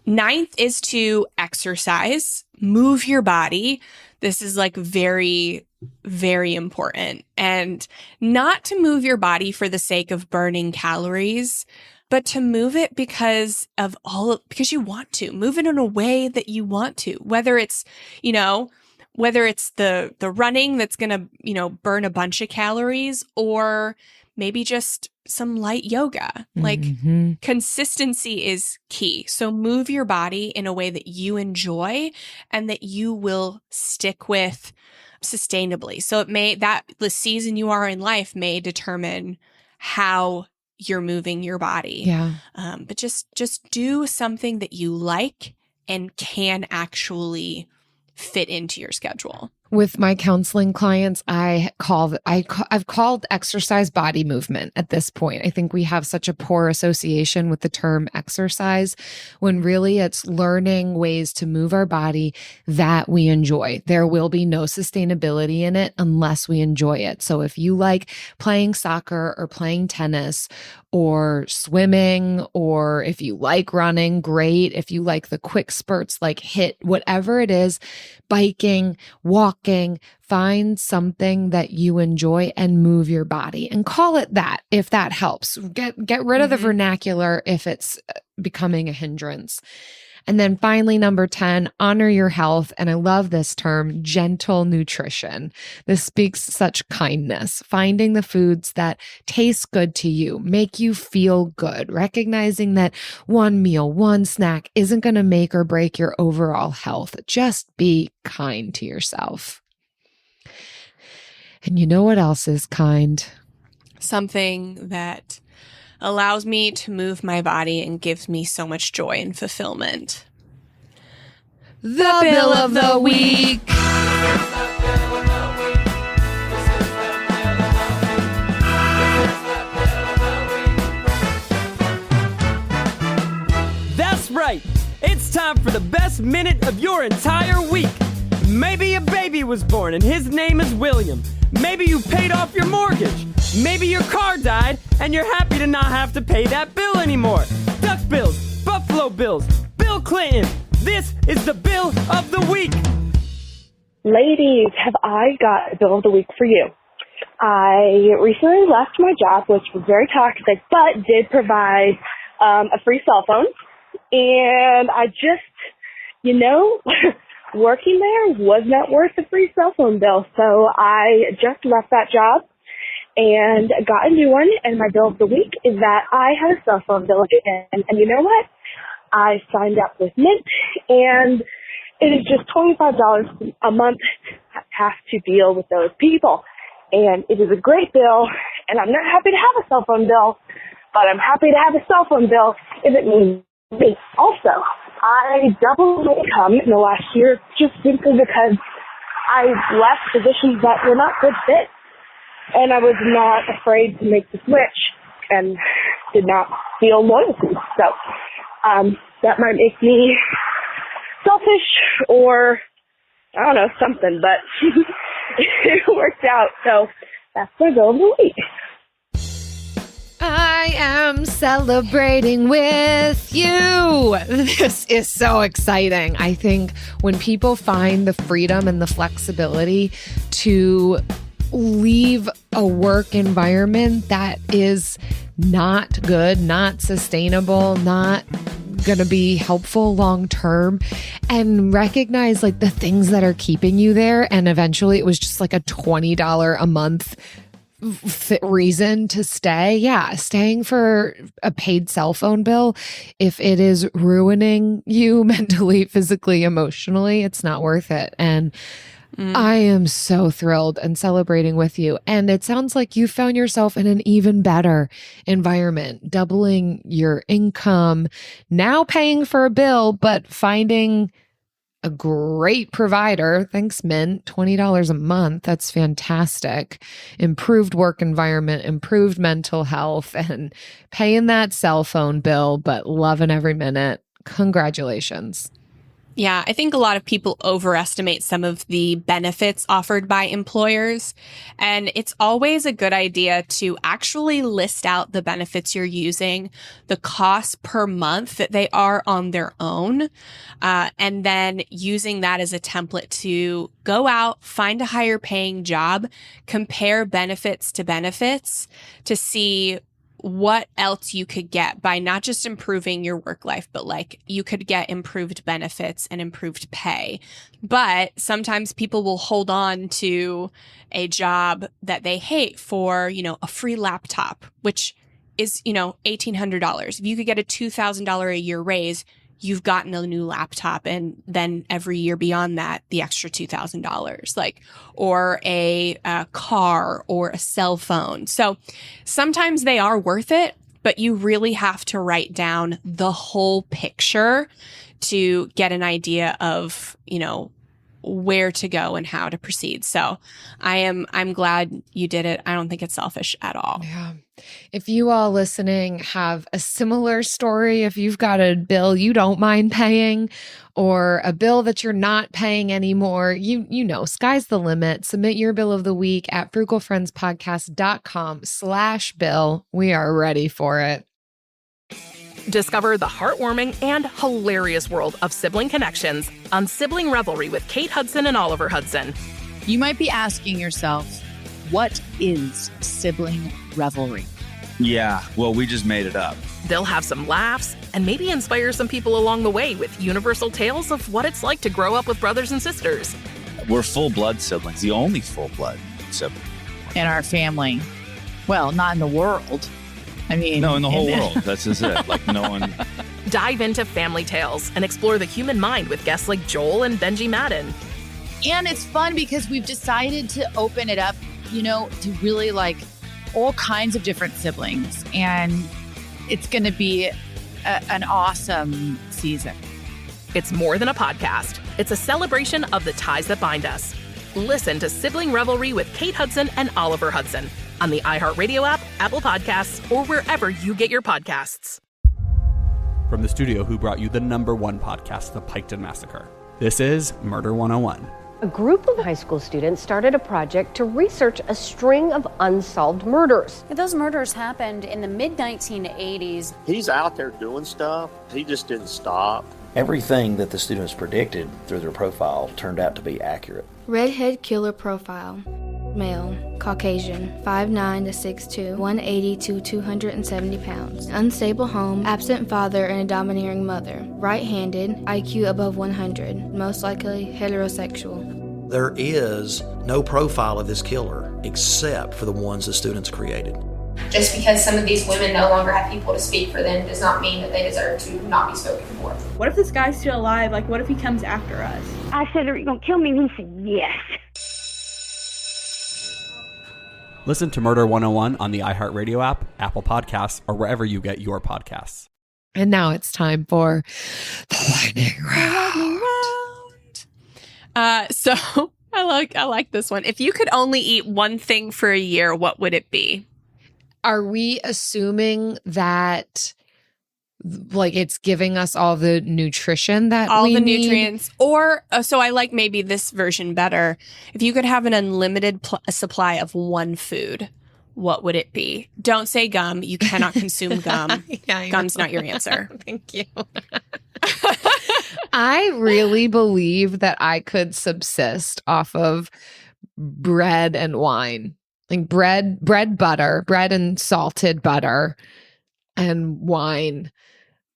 9th is to exercise, move your body. This is like very, very important. And not to move your body for the sake of burning calories, but to move it because you want to. Move it in a way that you want to, whether it's, you know, whether it's the running that's going to, you know, burn a bunch of calories, or maybe just some light yoga. Like consistency is key. So move your body in a way that you enjoy and that you will stick with sustainably. So the season you are in life may determine how you're moving your body. Yeah. But just do something that you like and can actually fit into your schedule. With my counseling clients, I've called exercise body movement at this point. I think we have such a poor association with the term exercise, when really it's learning ways to move our body that we enjoy. There will be no sustainability in it unless we enjoy it. So if you like playing soccer or playing tennis or swimming, or if you like running, great. If you like the quick spurts, like HIIT, whatever it is, biking, walking, find something that you enjoy and move your body, and call it that if that helps. Get rid of the vernacular if it's becoming a hindrance. And then finally, number 10, honor your health. And I love this term, gentle nutrition. This speaks such kindness, finding the foods that taste good to you, make you feel good, recognizing that one meal, one snack isn't going to make or break your overall health. Just be kind to yourself. And you know what else is kind? Something that allows me to move my body and gives me so much joy and fulfillment. The Bill of the Week. That's right. It's time for the best minute of your entire week. Maybe a baby was born and his name is William. Maybe you paid off your mortgage. Maybe your car died and you're happy to not have to pay that bill anymore. Duck bills, Buffalo Bills, Bill Clinton. This is the Bill of the Week. Ladies, have I got a Bill of the Week for you? I recently left my job, which was very toxic, but did provide a free cell phone. And I just, working there was not worth the free cell phone bill. So I just left that job and got a new one. And my Bill of the Week is that I had a cell phone bill again. And you know what? I signed up with Mint, and it is just $25 a month I have to deal with those people. And it is a great bill, and I'm not happy to have a cell phone bill, but I'm happy to have a cell phone bill if it means me. Also, I doubled my income in the last year just simply because I left positions that were not good fit, and I was not afraid to make the switch and did not feel loyalty. So that might make me selfish or, I don't know, something, but it worked out. So that's my Bill of the Week. I am celebrating with you. This is so exciting. I think when people find the freedom and the flexibility to leave a work environment that is not good, not sustainable, not going to be helpful long term, and recognize like the things that are keeping you there, and eventually it was just like a $20 a month reason to stay. Yeah, staying for a paid cell phone bill, if it is ruining you mentally, physically, emotionally, it's not worth it. And I am so thrilled and celebrating with you. And it sounds like you found yourself in an even better environment, doubling your income, now paying for a bill, but finding a great provider. Thanks, Mint. $20 a month. That's fantastic. Improved work environment, improved mental health, and paying that cell phone bill, but loving every minute. Congratulations. Yeah, I think a lot of people overestimate some of the benefits offered by employers. And it's always a good idea to actually list out the benefits you're using, the costs per month that they are on their own, and then using that as a template to go out, find a higher paying job, compare benefits to benefits to see what else you could get by not just improving your work life, but like you could get improved benefits and improved pay. But sometimes people will hold on to a job that they hate for, a free laptop, which is, $1,800. If you could get a $2,000 a year raise, you've gotten a new laptop, and then every year beyond that, the extra $2,000, or a car or a cell phone. So sometimes they are worth it, but you really have to write down the whole picture to get an idea of, where to go and how to proceed. So I'm glad you did it. I don't think it's selfish at all. Yeah. If you all listening have a similar story, if you've got a bill you don't mind paying or a bill that you're not paying anymore, sky's the limit. Submit your Bill of the Week at frugalfriendspodcast.com/bill. We are ready for it. Discover the heartwarming and hilarious world of sibling connections on Sibling Revelry with Kate Hudson and Oliver Hudson. You might be asking yourself, what is sibling revelry? Yeah, well, we just made it up. They'll have some laughs and maybe inspire some people along the way with universal tales of what it's like to grow up with brothers and sisters. We're full-blood siblings, the only full-blood sibling. In our family. Well, not in the world. I mean... No, in the whole world. That's just it. Like, no one... Dive into family tales and explore the human mind with guests like Joel and Benji Madden. And it's fun because we've decided to open it up, to really like all kinds of different siblings. And it's going to be an awesome season. It's more than a podcast. It's a celebration of the ties that bind us. Listen to Sibling Revelry with Kate Hudson and Oliver Hudson on the iHeartRadio app, Apple Podcasts, or wherever you get your podcasts. From the studio who brought you the #1 podcast, The Piketon Massacre, this is Murder 101. A group of high school students started a project to research a string of unsolved murders. Those murders happened in the mid-1980s. He's out there doing stuff. He just didn't stop. Everything that the students predicted through their profile turned out to be accurate. Redhead killer profile. Male, Caucasian, 5'9" to 6'2", 180 to 270 pounds. Unstable home, absent father and a domineering mother. Right-handed, IQ above 100, most likely heterosexual. There is no profile of this killer except for the ones the students created. Just because some of these women no longer have people to speak for them does not mean that they deserve to not be spoken for. What if this guy's still alive? Like, what if he comes after us? I said, are you going to kill me? And he said, yes. Listen to Murder 101 on the iHeartRadio app, Apple Podcasts, or wherever you get your podcasts. And now it's time for the lightning round. So I like this one. If you could only eat one thing for a year, what would it be? Are we assuming that like it's giving us all the nutrition that all we the need? nutrients? Or so I like maybe this version better. If you could have an unlimited supply of one food, what would it be? Don't say gum. You cannot consume gum. Yeah, gum's not your answer. Thank you. I really believe that I could subsist off of bread and wine. Like bread and salted butter and wine.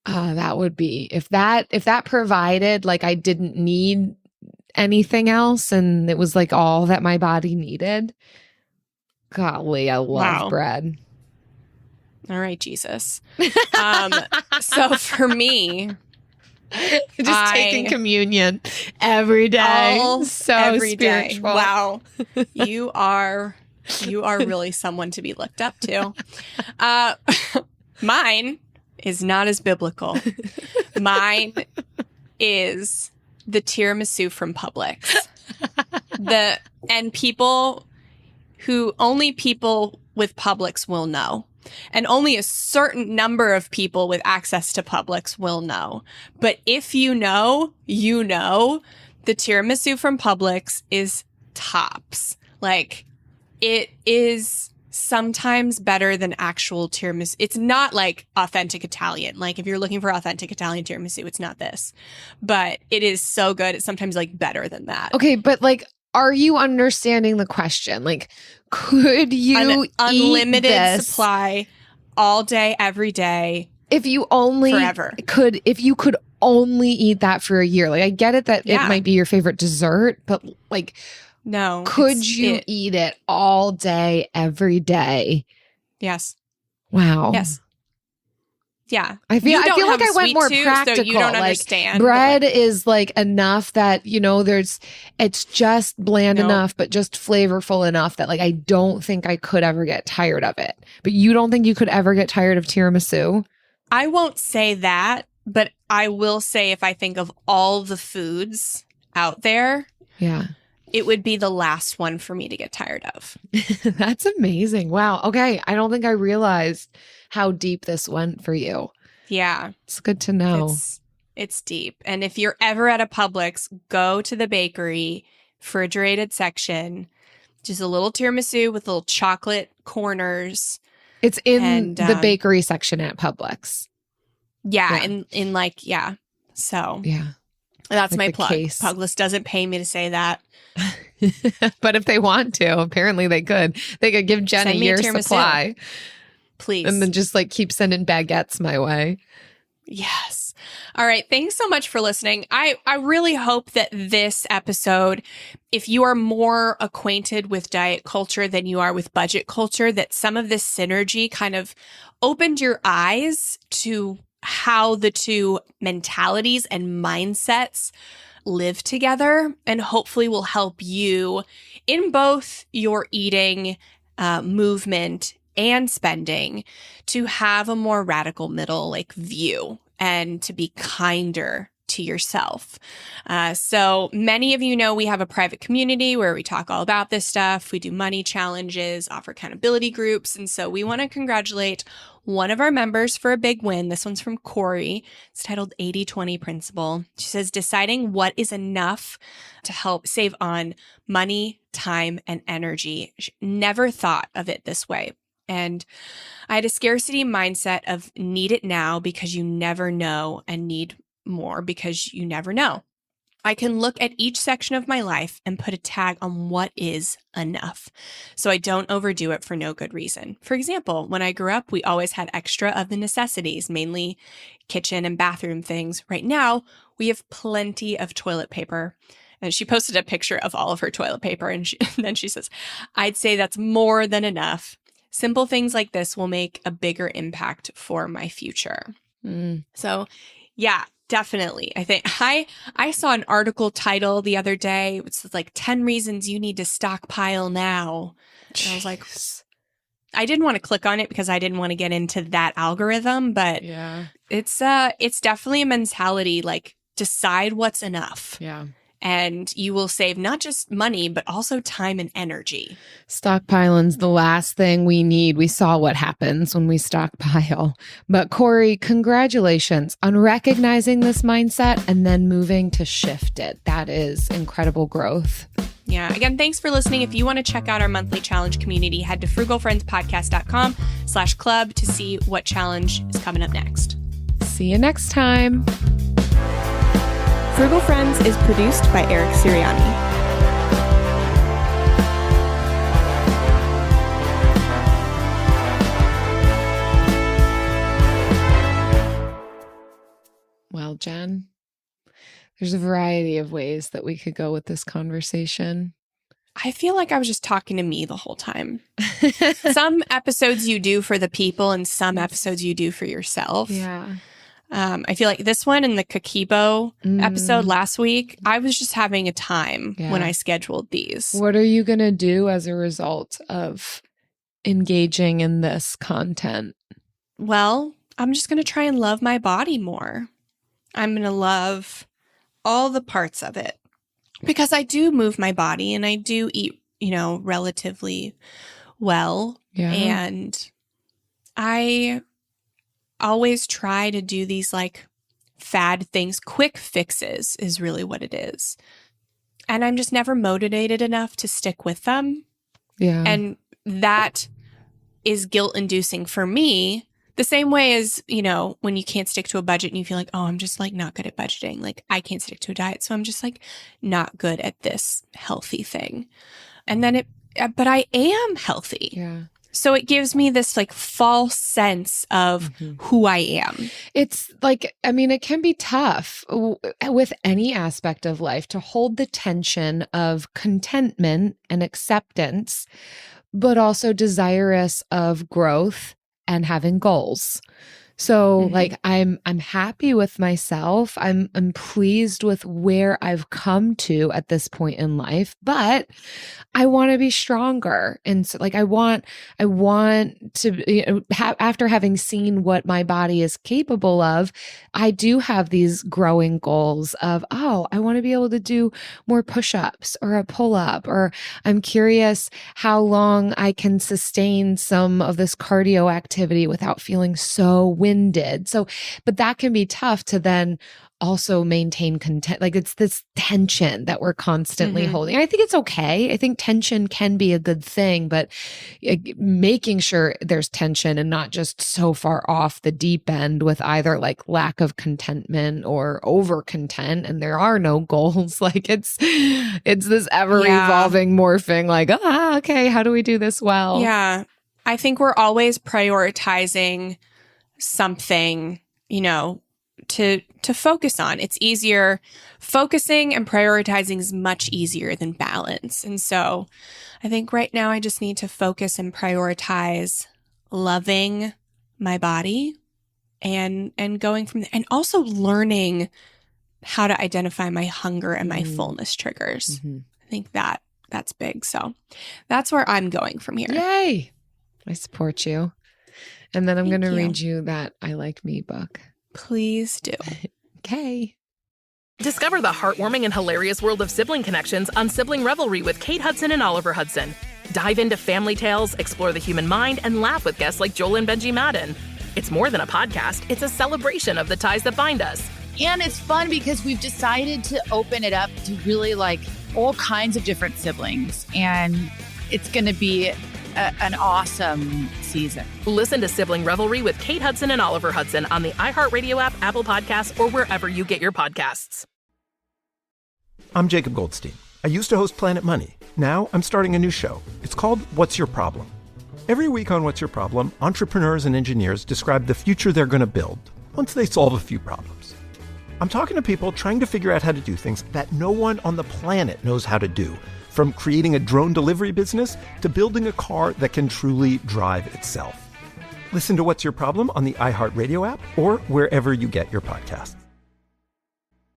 That would be if that provided, like, I didn't need anything else and it was like all that my body needed. Golly, I love bread. All right, Jesus. So for me, taking communion every day. Every spiritual. Day. Wow. You are really someone to be looked up to. Mine is not as biblical. Mine is the tiramisu from Publix. Only people with Publix will know. And only a certain number of people with access to Publix will know. But if you know, the tiramisu from Publix is tops. Like, it is sometimes better than actual tiramisu. It's not like authentic Italian. Like, if you're looking for authentic Italian tiramisu, it's not this. But it is so good. It's sometimes like better than that. Okay, but like, are you understanding the question? Like, could you unlimited supply all day, every day? If you only forever if you could only eat that for a year. Like, I get it that it might be your favorite dessert, but like, no, could you eat it all day, every day? Yes. Wow. Yes. Yeah. I feel like I went more practical. So you don't like, understand. Bread is like enough that, it's just bland enough, but just flavorful enough that like I don't think I could ever get tired of it. But you don't think you could ever get tired of tiramisu? I won't say that, but I will say if I think of all the foods out there, it would be the last one for me to get tired of. That's amazing. Wow. Okay. I don't think I realized how deep this went for you. Yeah. It's good to know. It's deep. And if you're ever at a Publix, go to the bakery refrigerated section. Just a little tiramisu with little chocolate corners. It's in the bakery section at Publix. Yeah. So. Yeah. That's like my plug. Case. Publix doesn't pay me to say that. But if they want to, apparently they could. They could give Jen a year's supply. Please. And then just like keep sending baguettes my way. Yes. All right. Thanks so much for listening. I really hope that this episode, if you are more acquainted with diet culture than you are with budget culture, that some of this synergy kind of opened your eyes to how the two mentalities and mindsets live together, and hopefully will help you in both your eating, movement, and spending to have a more radical middle like view and to be kinder to yourself. So many of you know we have a private community where we talk all about this stuff. We do money challenges, offer accountability groups. And so we want to congratulate one of our members for a big win. This one's from Corey. It's titled 80-20 Principle. She says, deciding what is enough to help save on money, time, and energy. She never thought of it this way. And I had a scarcity mindset of need it now because you never know, and need more because you never know. I can look at each section of my life and put a tag on what is enough, so I don't overdo it for no good reason. For example, when I grew up, we always had extra of the necessities, mainly kitchen and bathroom things. Right now, we have plenty of toilet paper. And she posted a picture of all of her toilet paper, and then she says, I'd say that's more than enough. Simple things like this will make a bigger impact for my future. So, yeah, definitely. I think I saw an article title the other day, which was like 10 reasons you need to stockpile now. And I was like, I didn't want to click on it because I didn't want to get into that algorithm, but yeah, it's definitely a mentality, like decide what's enough. Yeah. And you will save not just money, but also time and energy. Stockpiling's the last thing we need. We saw what happens when we stockpile. But Corey, congratulations on recognizing this mindset and then moving to shift it. That is incredible growth. Yeah. Again, thanks for listening. If you want to check out our monthly challenge community, head to frugalfriendspodcast.com/club to see what challenge is coming up next. See you next time. Frugal Friends is produced by Eric Sirianni. Well, Jen, there's a variety of ways that we could go with this conversation. I feel like I was just talking to me the whole time. Some episodes you do for the people and some episodes you do for yourself. Yeah. I feel like this one and the Kakibo episode last week, I was just having a time when I scheduled these. What are you going to do as a result of engaging in this content? Well, I'm just going to try and love my body more. I'm going to love all the parts of it because I do move my body and I do eat, relatively well. Yeah. And I always try to do these like fad things. Quick fixes is really what it is. And I'm just never motivated enough to stick with them. Yeah. And that is guilt inducing for me. The same way as, when you can't stick to a budget and you feel like, oh, I'm just like not good at budgeting. Like I can't stick to a diet. So I'm just like not good at this healthy thing. And then but I am healthy. Yeah. So it gives me this like false sense of who I am. It's like, it can be tough with any aspect of life to hold the tension of contentment and acceptance, but also desirous of growth and having goals. So like I'm happy with myself. I'm pleased with where I've come to at this point in life, but I want to be stronger. And so like I want to after having seen what my body is capable of, I do have these growing goals of, I want to be able to do more push-ups or a pull-up, or I'm curious how long I can sustain some of this cardio activity without feeling so winded. So, but that can be tough to then also maintain content. Like it's this tension that we're constantly holding. I think it's okay. I think tension can be a good thing, but making sure there's tension and not just so far off the deep end with either like lack of contentment or over content and there are no goals. Like it's this ever evolving morphing like, okay, how do we do this well? Yeah. I think we're always prioritizing something, to focus on. It's easier. Focusing and prioritizing is much easier than balance. And so I think right now I just need to focus and prioritize loving my body and going from there, and also learning how to identify my hunger and my fullness triggers. I think that's big. So that's where I'm going from here. Yay. I support you. And then I'm going to read you that I Like Me book. Please do. Okay. Discover the heartwarming and hilarious world of sibling connections on Sibling Revelry with Kate Hudson and Oliver Hudson. Dive into family tales, explore the human mind, and laugh with guests like Joel and Benji Madden. It's more than a podcast. It's a celebration of the ties that bind us. And it's fun because we've decided to open it up to really like all kinds of different siblings. And it's going to be an awesome season. Listen to Sibling Revelry with Kate Hudson and Oliver Hudson on the iHeartRadio app, Apple Podcasts, or wherever you get your podcasts. I'm Jacob Goldstein. I used to host Planet Money. Now I'm starting a new show. It's called What's Your Problem? Every week on What's Your Problem, entrepreneurs and engineers describe the future they're going to build once they solve a few problems. I'm talking to people trying to figure out how to do things that no one on the planet knows how to do, from creating a drone delivery business to building a car that can truly drive itself. Listen to What's Your Problem on the iHeartRadio app or wherever you get your podcasts.